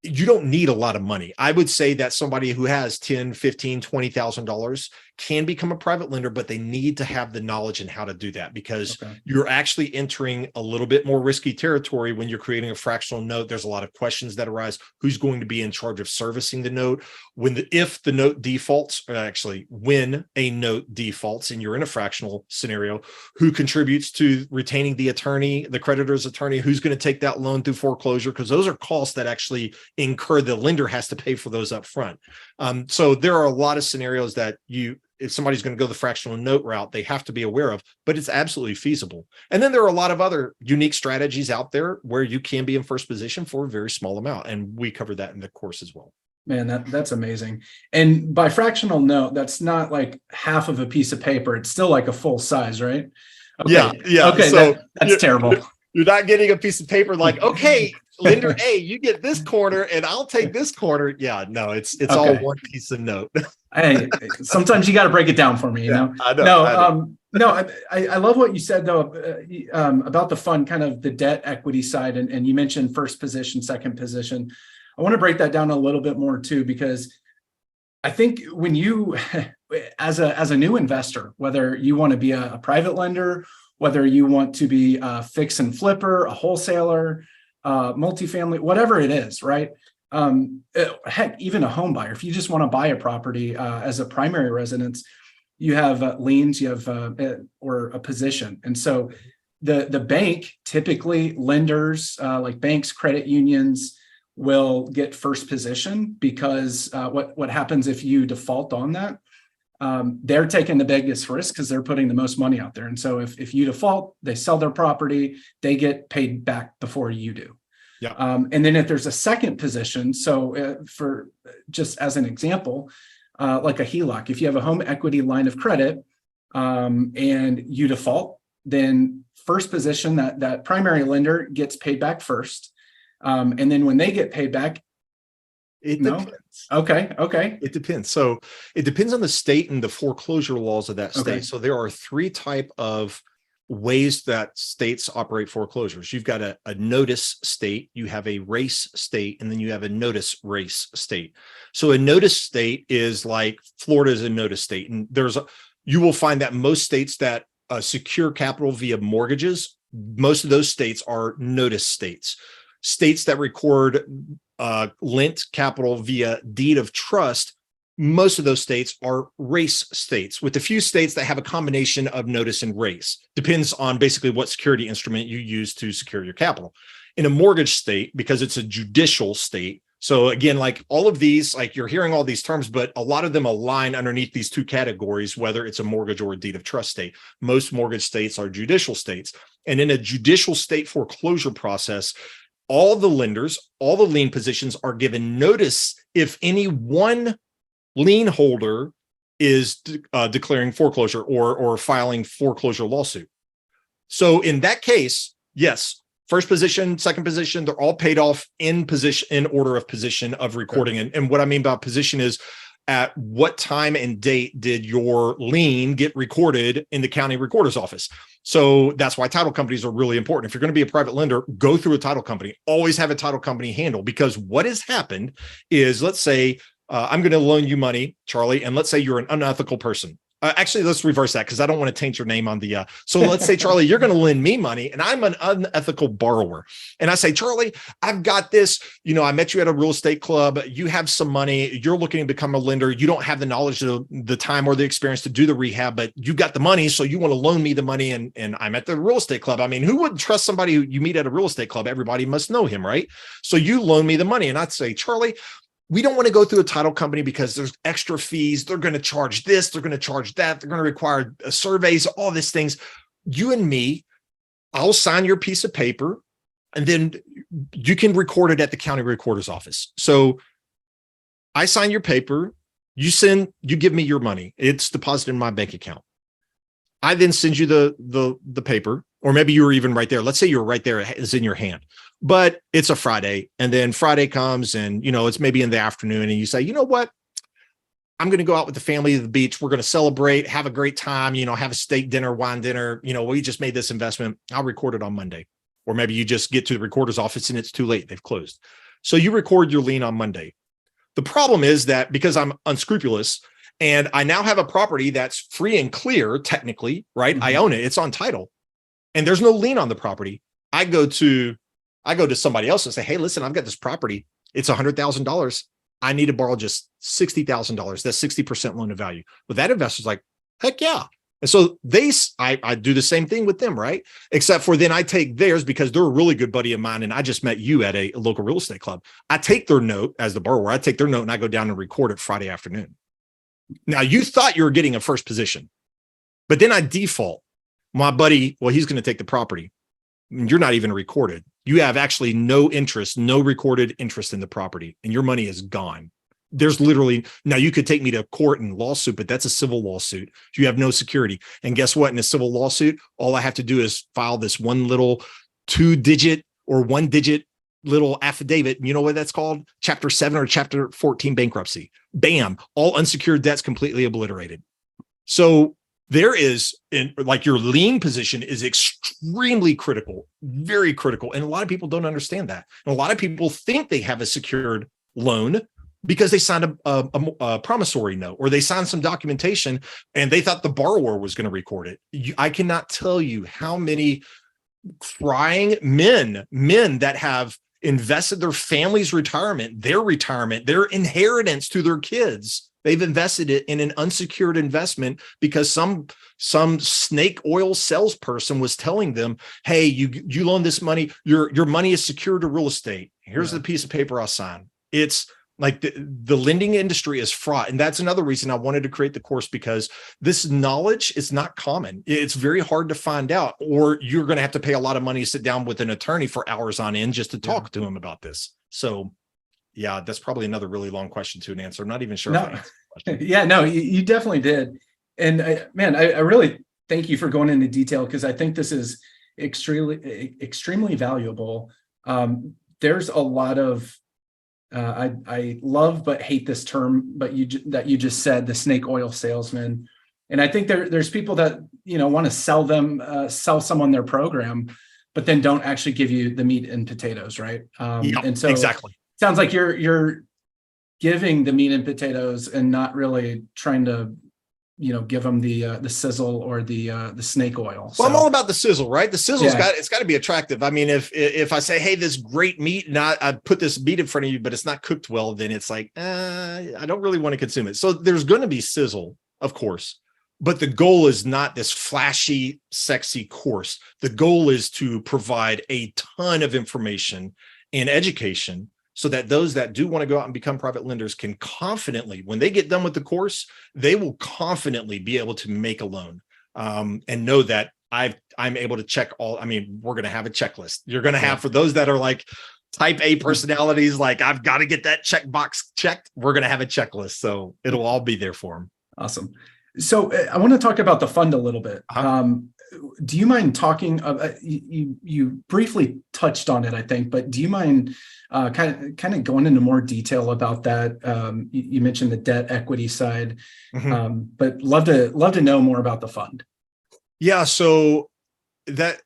You don't need a lot of money. I would say that somebody who has $10,000, $15,000, $20,000 can become a private lender, but they need to have the knowledge and how to do that because you're actually entering a little bit more risky territory when you're creating a fractional note. There's a lot of questions that arise. Who's going to be in charge of servicing the note? If the note defaults, or actually when a note defaults and you're in a fractional scenario, who contributes to retaining the attorney, the creditor's attorney, who's going to take that loan through foreclosure? Because those are costs that actually incur, the lender has to pay for those up front. So there are a lot of scenarios that if somebody's going to go the fractional note route, they have to be aware of, but it's absolutely feasible. And then there are a lot of other unique strategies out there where you can be in first position for a very small amount. And we cover that in the course as well. Man, that's amazing. And by fractional note, that's not like half of a piece of paper. It's still like a full size, right? Okay. Yeah. Okay. So that's terrible. You're not getting a piece of paper like, okay, lender A, you get this corner and I'll take this corner. Yeah, no, it's all one piece of note. Hey, sometimes you got to break it down for me, you know? I know. I love what you said though, about the fund, kind of the debt equity side. And you mentioned first position, second position. I want to break that down a little bit more too, because I think when you, as a new investor, whether you want to be a private lender, whether you want to be a fix and flipper, a wholesaler, multifamily, whatever it is, right? Heck, even a home buyer, if you just want to buy a property as a primary residence, you have liens, you have or a position. And so the bank, typically lenders like banks, credit unions will get first position because what happens if you default on that? They're taking the biggest risk because they're putting the most money out there. And so if you default, they sell their property, they get paid back before you do. Yeah. And then if there's a second position, so for just as an example, like a HELOC, if you have a home equity line of credit and you default, then first position, that primary lender gets paid back first. And then when they get paid back, depends. Okay. It depends. So it depends on the state and the foreclosure laws of that state. Okay. So there are three types of ways that states operate foreclosures. You've got a notice state, you have a race state, and then you have a notice race state. So a notice state is like Florida is a notice state, and there's you will find that most states that secure capital via mortgages, most of those states are notice states. States that record lent capital via deed of trust, most of those states are race states, with a few states that have a combination of notice and race. Depends on basically what security instrument you use to secure your capital. In a mortgage state, because it's a judicial state, so again, like all of these, like you're hearing all these terms, but a lot of them align underneath these two categories, whether it's a mortgage or a deed of trust state. Most mortgage states are judicial states. And in a judicial state foreclosure process, all the lenders, all the lien positions are given notice if any one lien holder is declaring foreclosure or filing foreclosure lawsuit. So in that case, yes, first position, second position, they're all paid off in position, in order of position of recording. And what I mean by position is at what time and date did your lien get recorded in the county recorder's office? So that's why title companies are really important. If you're going to be a private lender, go through a title company. Always have a title company handle, because what has happened is, let's say I'm going to loan you money, Charlie, and let's say you're an unethical person. Actually, let's reverse that, because I don't want to taint your name on the. So let's say, Charlie, you're going to lend me money and I'm an unethical borrower. And I say, Charlie, I've got this. I met you at a real estate club. You have some money. You're looking to become a lender. You don't have the knowledge, the time, or the experience to do the rehab, but you got the money. So you want to loan me the money. And I'm at the real estate club. I mean, who wouldn't trust somebody who you meet at a real estate club? Everybody must know him, right? So you loan me the money. And I'd say, Charlie, we don't want to go through a title company because there's extra fees. They're going to charge this. They're going to charge that. They're going to require surveys, all these things. You and me, I'll sign your piece of paper, and then you can record it at the county recorder's office. So I sign your paper. You give me your money. It's deposited in my bank account. I then send you the paper, or maybe you were even right there. Let's say you're right there, it's in your hand, but it's a Friday, and then Friday comes, and it's maybe in the afternoon, and you say, you know what? I'm going to go out with the family to the beach. We're going to celebrate, have a great time, have a steak dinner, wine dinner. We just made this investment. I'll record it on Monday. Or maybe you just get to the recorder's office and it's too late. They've closed. So you record your lien on Monday. The problem is that because I'm unscrupulous, and I now have a property that's free and clear, technically, right? Mm-hmm. I own it. It's on title, and there's no lien on the property. I go to somebody else and say, hey, listen, I've got this property. It's $100,000. I need to borrow just $60,000. That's 60% loan to value. But that investor's like, heck yeah. And so I do the same thing with them, right? Except for then I take theirs, because they're a really good buddy of mine, and I just met you at a local real estate club. I take their note as the borrower. I take their note and I go down and record it Friday afternoon. Now, you thought you were getting a first position, but then I default. My buddy, well, he's going to take the property. You're not even recorded. You have actually no interest, no recorded interest in the property, and your money is gone. There's literally, now you could take me to court and lawsuit, but that's a civil lawsuit. You have no security. And guess what? In a civil lawsuit, all I have to do is file this one little 2-digit or 1-digit little affidavit. You know what that's called? Chapter 7 or Chapter 14 bankruptcy. Bam, all unsecured debts completely obliterated. So there is, your lien position is extremely critical, very critical. And a lot of people don't understand that. And a lot of people think they have a secured loan because they signed a promissory note, or they signed some documentation and they thought the borrower was going to record it. I cannot tell you how many crying men that have invested their family's retirement, their inheritance to their kids. They've invested it in an unsecured investment because some snake oil salesperson was telling them, hey, you loan this money, your money is secured to real estate. Here's the piece of paper I'll sign. It's like the lending industry is fraught. And that's another reason I wanted to create the course, because this knowledge is not common. It's very hard to find out, or you're going to have to pay a lot of money to sit down with an attorney for hours on end just to talk to him about this. So yeah, that's probably another really long question to answer. I'm not even sure. No. Yeah, no, you definitely did. And I really thank you for going into detail, because I think this is extremely valuable. There's a lot of I love but hate this term, but that you just said, the snake oil salesman. And I think there's people that want to sell someone their program, but then don't actually give you the meat and potatoes, right? And so exactly. Sounds like you're giving the meat and potatoes and not really trying to give them the sizzle or the snake oil. Well, I'm So all about the sizzle, right? The sizzle's yeah, it's got to be attractive. I mean, if I say, hey, this great meat, and I put this meat in front of you, but it's not cooked well, then it's like, I don't really want to consume it. So there's going to be sizzle, of course, but the goal is not this flashy, sexy course. The goal is to provide a ton of information and education so that those that do want to go out and become private lenders can confidently, when they get done with the course, they will confidently be able to make a loan, and know that I'm able to check all. I mean, we're going to have a checklist. You're going to have, for those that are like type A personalities, like I've got to get that checkbox checked. We're going to have a checklist. So it'll all be there for them. awesome. So I want to talk about the fund a little bit. Do you mind talking? You briefly touched on it, I think, but do you mind kind of going into more detail about that? You mentioned the debt equity side, but love to know more about the fund. Yeah, so that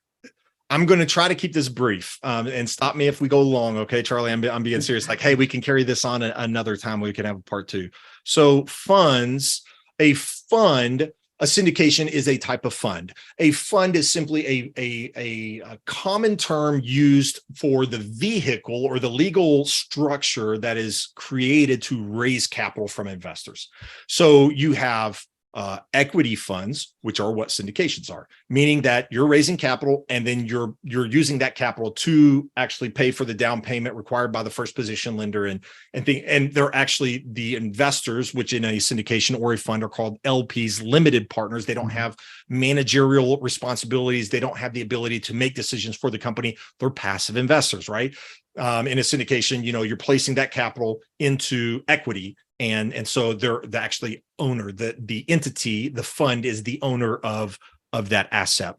I'm going to try to keep this brief, and stop me if we go long. Okay, Charlie, I'm being serious. Like, hey, we can carry this on another time. We can have a part two. So funds. A fund, a syndication is a type of fund. A fund is simply a common term used for the vehicle or the legal structure that is created to raise capital from investors. So you have equity funds, which are what syndications are, meaning that you're raising capital and then you're using that capital to actually pay for the down payment required by the first position lender, and they're actually the investors, which in a syndication or a fund are called LPs, limited partners. They don't have managerial responsibilities. They don't have the ability to make decisions for the company. They're passive investors, right? In a syndication, you're placing that capital into equity. And so they're the actually owner, the entity, the fund is the owner of that asset.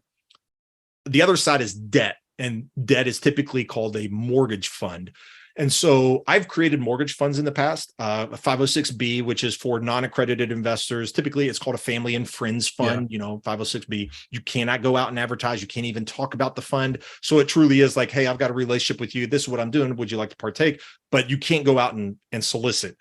The other side is debt, and debt is typically called a mortgage fund. And so I've created mortgage funds in the past, a 506B, which is for non-accredited investors. Typically, it's called a family and friends fund, 506B. You cannot go out and advertise. You can't even talk about the fund. So it truly is like, hey, I've got a relationship with you. This is what I'm doing. Would you like to partake? But you can't go out and solicit.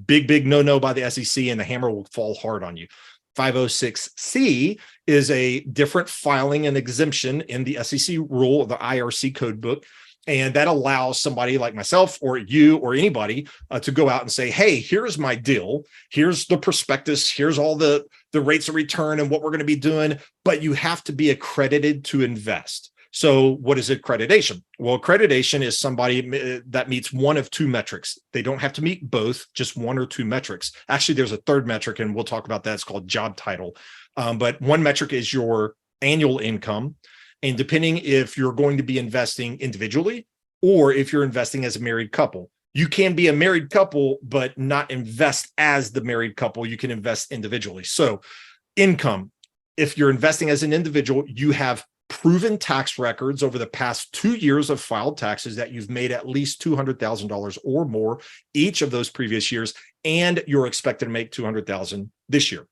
Big no-no by the SEC, and the hammer will fall hard on you. 506C is a different filing and exemption in the SEC rule, the IRC code book. And that allows somebody like myself or you or anybody to go out and say, hey, here's my deal. Here's the prospectus. Here's all the rates of return and what we're going to be doing. But you have to be accredited to invest. So what is accreditation? Well, accreditation is somebody that meets one of two metrics. They don't have to meet both, just one or two metrics. Actually, there's a third metric, and we'll talk about that. It's called job title. But one metric is your annual income. And depending if you're going to be investing individually or if you're investing as a married couple, you can be a married couple, but not invest as the married couple. You can invest individually. So income, if you're investing as an individual, you have proven tax records over the past 2 years of filed taxes that you've made at least $200,000 or more each of those previous years, and you're expected to make $200,000 this year.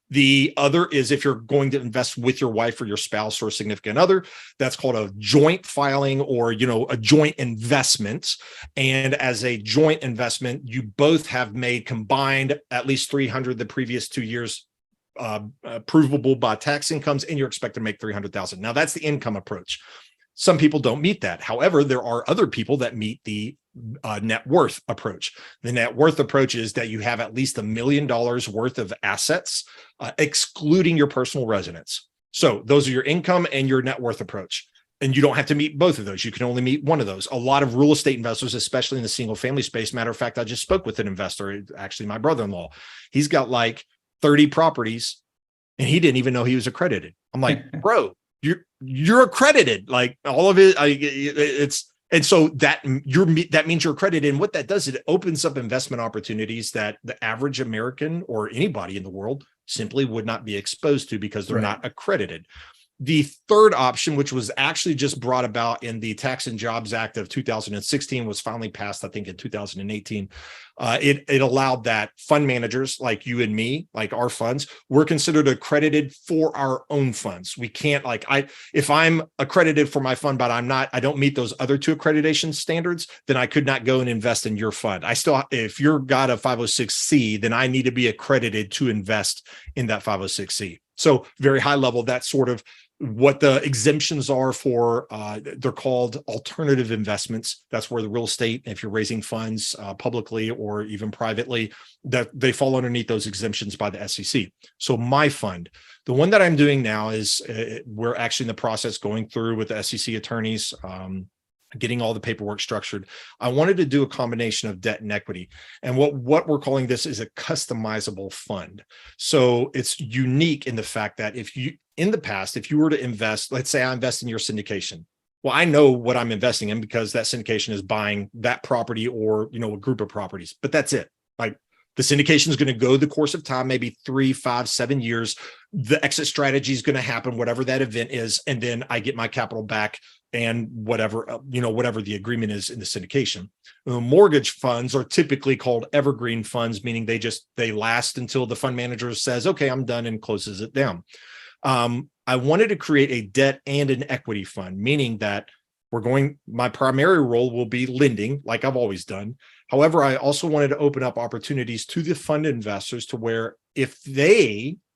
The other is if you're going to invest with your wife or your spouse or significant other, that's called a joint filing or, a joint investment. And as a joint investment, you both have made combined at least 300 the previous 2 years, provable by tax incomes, and you're expected to make 300,000. Now that's the income approach. Some people don't meet that. However, there are other people that meet the net worth approach. The net worth approach is that you have at least $1 million worth of assets, excluding your personal residence. So those are your income and your net worth approach. And you don't have to meet both of those. You can only meet one of those. A lot of real estate investors, especially in the single family space. Matter of fact, I just spoke with an investor, actually my brother-in-law. He's got like 30 properties and he didn't even know he was accredited. I'm like, bro, you're accredited. Like all of it, and so that means you're accredited. And what that does is it opens up investment opportunities that the average American or anybody in the world simply would not be exposed to because they're not accredited. The third option, which was actually just brought about in the Tax and Jobs Act of 2016, was finally passed, I think, in 2018. It allowed that fund managers like you and me, like our funds, we're considered accredited for our own funds. We can't, like, if I'm accredited for my fund, but I don't meet those other two accreditation standards, then I could not go and invest in your fund. If you're got a 506c, then I need to be accredited to invest in that 506c. So very high level, that's sort of what the exemptions are for. They're called alternative investments. That's where the real estate, if you're raising funds publicly or even privately, that they fall underneath those exemptions by the SEC. So my fund, the one that I'm doing now is we're actually in the process going through with the SEC attorneys, getting all the paperwork structured. I wanted to do a combination of debt and equity. And what we're calling this is a customizable fund. So it's unique in the fact that in the past, if you were to invest, let's say I invest in your syndication. Well, I know what I'm investing in because that syndication is buying that property or, a group of properties, but that's it. Like, the syndication is going to go the course of time, maybe 3, 5, 7 years. The exit strategy is going to happen, whatever that event is. And then I get my capital back and whatever the agreement is in the syndication. Mortgage funds are typically called evergreen funds, meaning they last until the fund manager says, okay, I'm done, and closes it down. I wanted to create a debt and an equity fund, meaning that my primary role will be lending, like I've always done. However, I also wanted to open up opportunities to the fund investors to where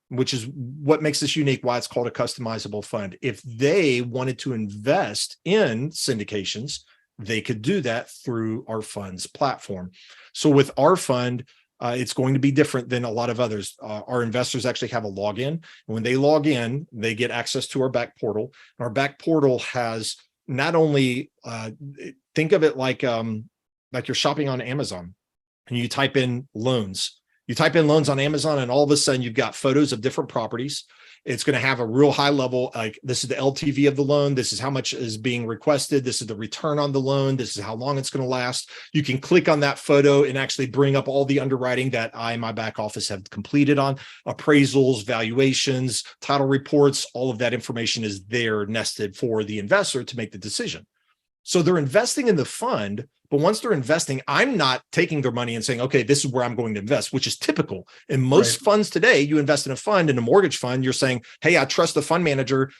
which is what makes this unique, why it's called a customizable fund. If they wanted to invest in syndications, they could do that through our fund's platform. So with our fund, it's going to be different than a lot of others. Our investors actually have a login. And when they log in, they get access to our back portal. Our back portal has not only, think of it like you're shopping on Amazon and you type in loans. You type in loans on Amazon and all of a sudden you've got photos of different properties. It's going to have a real high level, like this is the LTV of the loan. This is how much is being requested. This is the return on the loan. This is how long it's going to last. You can click on that photo and actually bring up all the underwriting that I and my back office have completed on appraisals, valuations, title reports. All of that information is there nested for the investor to make the decision. So they're investing in the fund, but once they're investing, I'm not taking their money and saying, okay, this is where I'm going to invest, which is typical. In most funds today, you invest in a fund, in a mortgage fund, you're saying, hey, I trust the fund manager.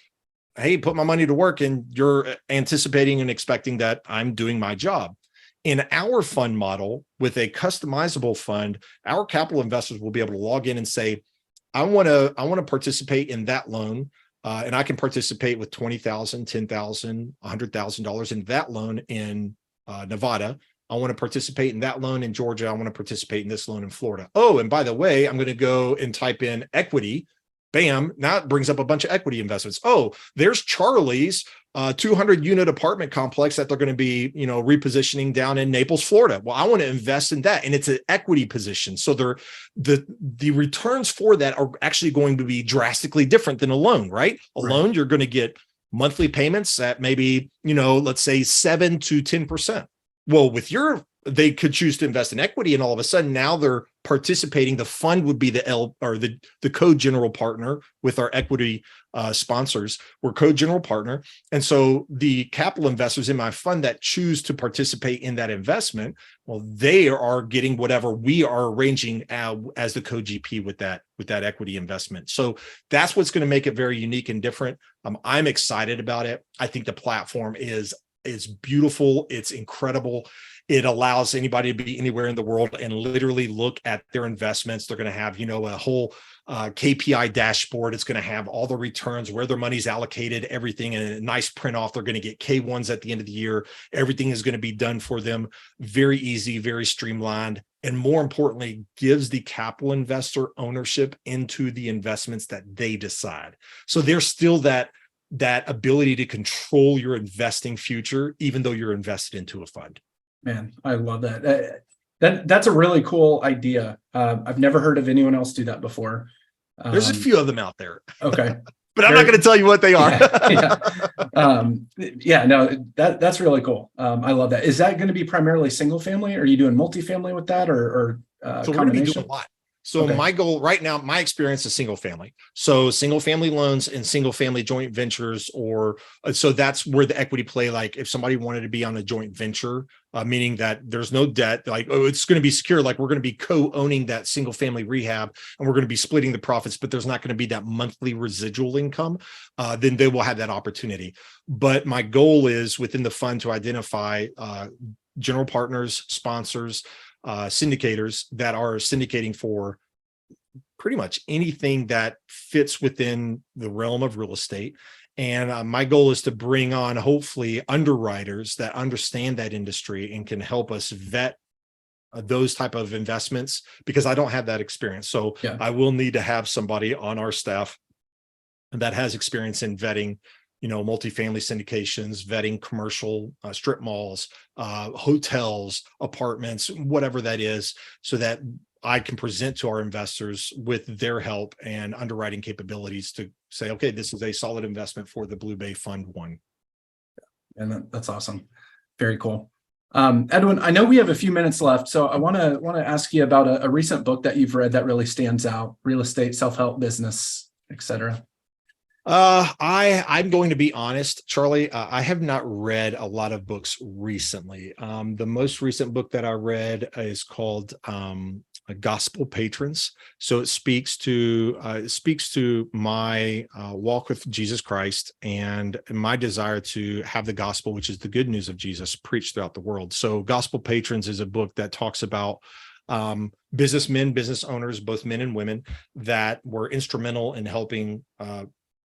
Hey, put my money to work. And you're anticipating and expecting that I'm doing my job. In our fund model with a customizable fund, our capital investors will be able to log in and say, I want to participate in that loan. And I can participate with $20,000, $10,000, $100,000 in that loan in Nevada. I want to participate in that loan in Georgia. I want to participate in this loan in Florida. Oh, and by the way, I'm going to go and type in equity. Bam, now it brings up a bunch of equity investments. Oh, there's Charlie's 200-unit apartment complex that they're going to be, repositioning down in Naples, Florida. Well, I want to invest in that, and it's an equity position. So the returns for that are actually going to be drastically different than a loan, right? A loan, you're going to get monthly payments at maybe, let's say 7 to 10%. Well, they could choose to invest in equity, and all of a sudden now they're participating. The fund would be the co-general partner with our equity sponsors. We're co-general partner. And so the capital investors in my fund that choose to participate in that investment, well, they are getting whatever we are arranging as the co-GP with that equity investment. So that's what's going to make it very unique and different. I'm excited about it. I think the platform is beautiful. It's incredible. It allows anybody to be anywhere in the world and literally look at their investments. They're going to have, a whole KPI dashboard. It's going to have all the returns, where their money's allocated, everything in a nice print off. They're going to get K1s at the end of the year. Everything is going to be done for them. Very easy, very streamlined. And more importantly, gives the capital investor ownership into the investments that they decide. So there's still that ability to control your investing future, even though you're invested into a fund. Man, I love that. That's a really cool idea. I've never heard of anyone else do that before. There's a few of them out there. Okay. But I'm not going to tell you what they are. That's really cool. I love that. Is that going to be primarily single family? Are you doing multifamily with that or so we're going to be doing a lot. So Okay. my goal right now, my experience is single family. So single family loans and single family joint ventures, or so that's where the equity play. Like if somebody wanted to be on a joint venture, meaning that there's no debt, like, oh, it's going to be secure. Like we're going to be co-owning that single family rehab and we're going to be splitting the profits, but there's not going to be that monthly residual income. Then they will have that opportunity. But my goal is within the fund to identify general partners, sponsors, syndicators that are syndicating for pretty much anything that fits within the realm of real estate. And my goal is to bring on hopefully underwriters that understand that industry and can help us vet those type of investments, because I don't have that experience. So Yeah. I will need to have somebody on our staff that has experience in vetting, multifamily syndications, vetting commercial strip malls, hotels, apartments, whatever that is, so that I can present to our investors with their help and underwriting capabilities to say, okay, this is a solid investment for the Blue Bay Fund One. And that's awesome. Very cool. Edwin, I know we have a few minutes left, so I want to ask you about a recent book that you've read that really stands out: real estate, self-help, business, etc. I'm going to be honest, Charlie. I have not read a lot of books recently. The most recent book that I read is called Gospel Patrons. So it speaks to my walk with Jesus Christ and my desire to have the gospel, which is the good news of Jesus, preached throughout the world. So Gospel Patrons is a book that talks about businessmen, business owners, both men and women, that were instrumental in helping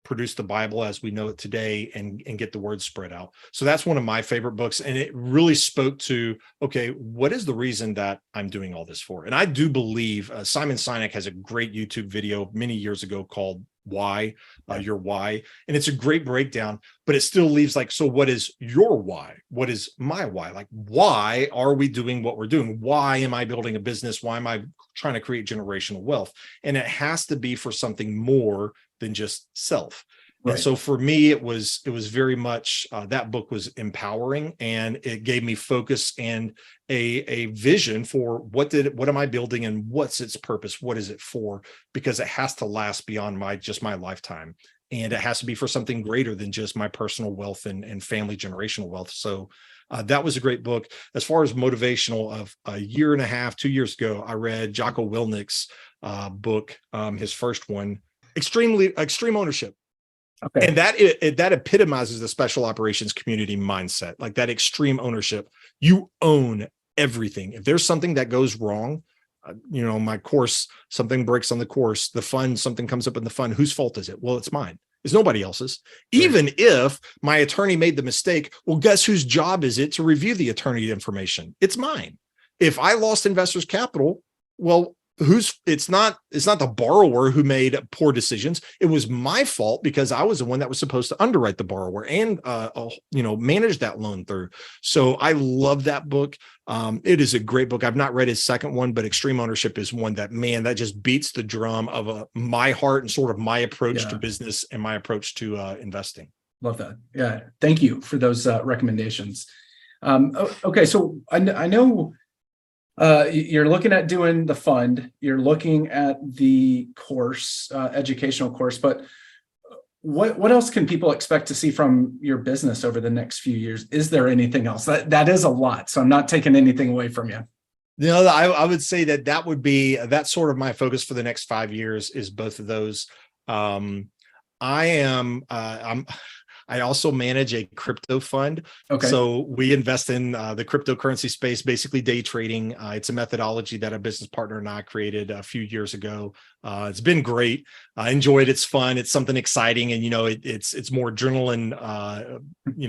produce the Bible as we know it today and get the word spread out. So that's one of my favorite books. And it really spoke to, okay, what is the reason that I'm doing all this for? And I do believe Simon Sinek has a great YouTube video many years ago called Why, Your Why. And it's a great breakdown, but it still leaves like, so what is your why? What is my why? Like, why are we doing what we're doing? Why am I building a business? Why am I trying to create generational wealth? And it has to be for something more than just self. Right. And so for me, it was very much that book was empowering, and it gave me focus and a vision for what am I building and what's its purpose? What is it for? Because it has to last beyond my lifetime. And it has to be for something greater than just my personal wealth and family generational wealth. So that was a great book. As far as motivational, of a year and a half, 2 years ago, I read Jocko Willnick's book, his first one, Extreme Ownership. Okay. And that epitomizes the special operations community mindset, like that extreme ownership. You own everything. If there's something that goes wrong, my course, something breaks on the course, the fund, something comes up in the fund, whose fault is it? Well, it's mine. It's nobody else's. Right. Even if my attorney made the mistake, well, guess whose job is it to review the attorney information? It's mine. If I lost investors' capital, well, it's not the borrower who made poor decisions. It was my fault because I was the one that was supposed to underwrite the borrower and manage that loan through. So I love that book. It is a great book. I've not read his second one, but Extreme Ownership is one that just beats the drum of my heart and sort of my approach to business and my approach to investing. Love that. Yeah, thank you for those recommendations. Okay, so I know. You're looking at doing the fund, you're looking at the course, educational course, but what else can people expect to see from your business over the next few years? Is there anything else? That is a lot, so I'm not taking anything away from you. I would say that's sort of my focus for the next 5 years is both of those. I also manage a crypto fund. Okay. So we invest in the cryptocurrency space, basically day trading. It's a methodology that a business partner and I created a few years ago. It's been great. I enjoy it. It's fun. It's something exciting. And, it's more adrenaline,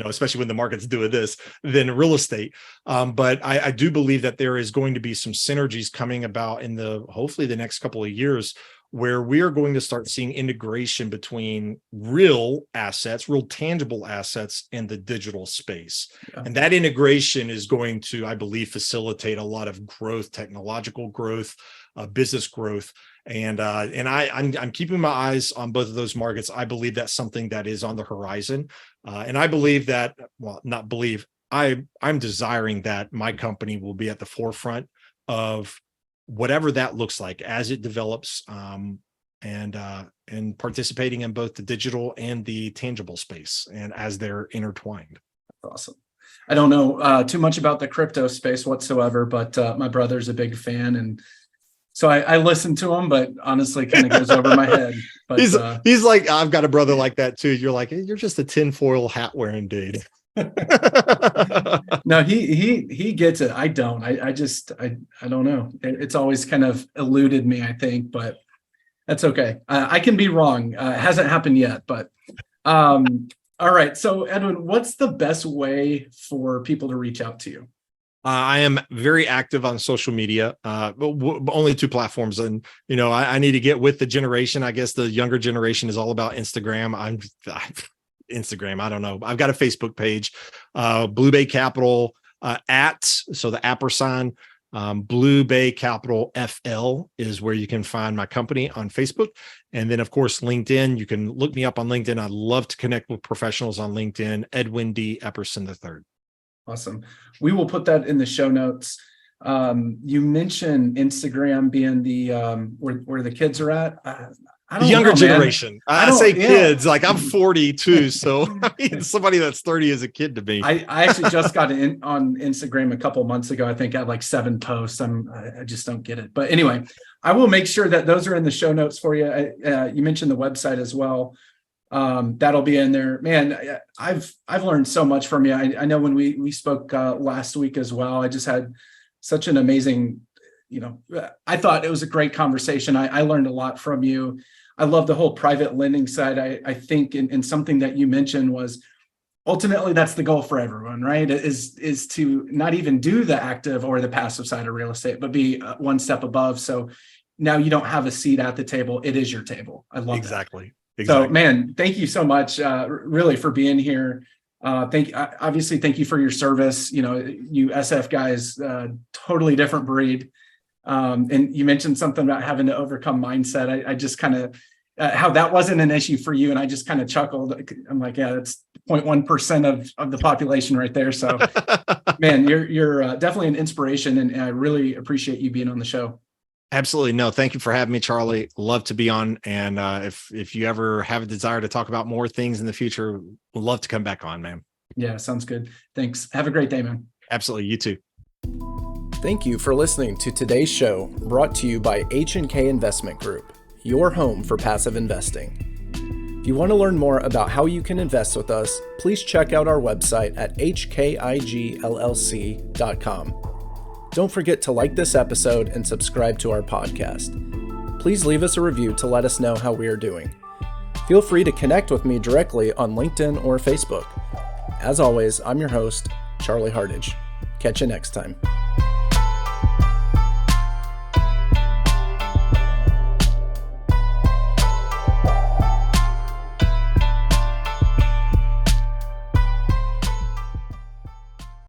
especially when the market's doing this, than real estate. But I do believe that there is going to be some synergies coming about in hopefully the next couple of years, where we are going to start seeing integration between real assets, real tangible assets, and the digital space. Yeah. And that integration is going to, I believe, facilitate a lot of growth, technological growth, business growth. And I'm keeping my eyes on both of those markets. I believe that's something that is on the horizon. And I believe that, I'm desiring that my company will be at the forefront of whatever that looks like as it develops, and participating in both the digital and the tangible space, and as they're intertwined. Awesome. I don't know too much about the crypto space whatsoever, but my brother's a big fan, and so I listen to him, but honestly, kind of goes over my head. But he's like, I've got a brother like that too. You're like, you're just a tinfoil hat wearing dude. No, he gets it. I don't. I don't know. It's always kind of eluded me, I think, but that's okay. I can be wrong. It hasn't happened yet, but all right. So Edwin, what's the best way for people to reach out to you? I am very active on social media, but only 2 platforms. And, I need to get with the generation. I guess the younger generation is all about Instagram. Instagram. I don't know. I've got a Facebook page, Blue Bay Capital, so the @ Blue Bay Capital FL is where you can find my company on Facebook. And then, of course, LinkedIn. You can look me up on LinkedIn. I love to connect with professionals on LinkedIn. Edwin D. Epperson III. Awesome. We will put that in the show notes. You mentioned Instagram being the where the kids are at. I don't younger know, generation. I say kids, yeah. like I'm 42, so I mean, somebody that's 30 is a kid to me. I actually just got on Instagram a couple months ago. I think I had like 7 posts. I just don't get it. But anyway, I will make sure that those are in the show notes for you. You mentioned the website as well. That'll be in there. Man, I've learned so much from you. I know when we spoke last week as well, I just had such an amazing, I thought it was a great conversation. I learned a lot from you. I love the whole private lending side. I think in something that you mentioned was ultimately that's the goal for everyone, right? Is to not even do the active or the passive side of real estate, but be one step above. So now you don't have a seat at the table. It is your table. I love Exactly. that. So, man, thank you so much, really, for being here. Thank you for your service. You SF guys, totally different breed. And you mentioned something about having to overcome mindset. I just kind of how that wasn't an issue for you, and I just kind of chuckled. I'm like, yeah, that's 0.1% of the population right there. So, man, you're definitely an inspiration, and I really appreciate you being on the show. Absolutely. No, thank you for having me, Charlie. Love to be on. And if you ever have a desire to talk about more things in the future, we'd love to come back on, man. Yeah, sounds good. Thanks. Have a great day, man. Absolutely. You too. Thank you for listening to today's show, brought to you by H&K Investment Group, your home for passive investing. If you want to learn more about how you can invest with us, please check out our website at hkigllc.com. Don't forget to like this episode and subscribe to our podcast. Please leave us a review to let us know how we are doing. Feel free to connect with me directly on LinkedIn or Facebook. As always, I'm your host, Charlie Hardage. Catch you next time.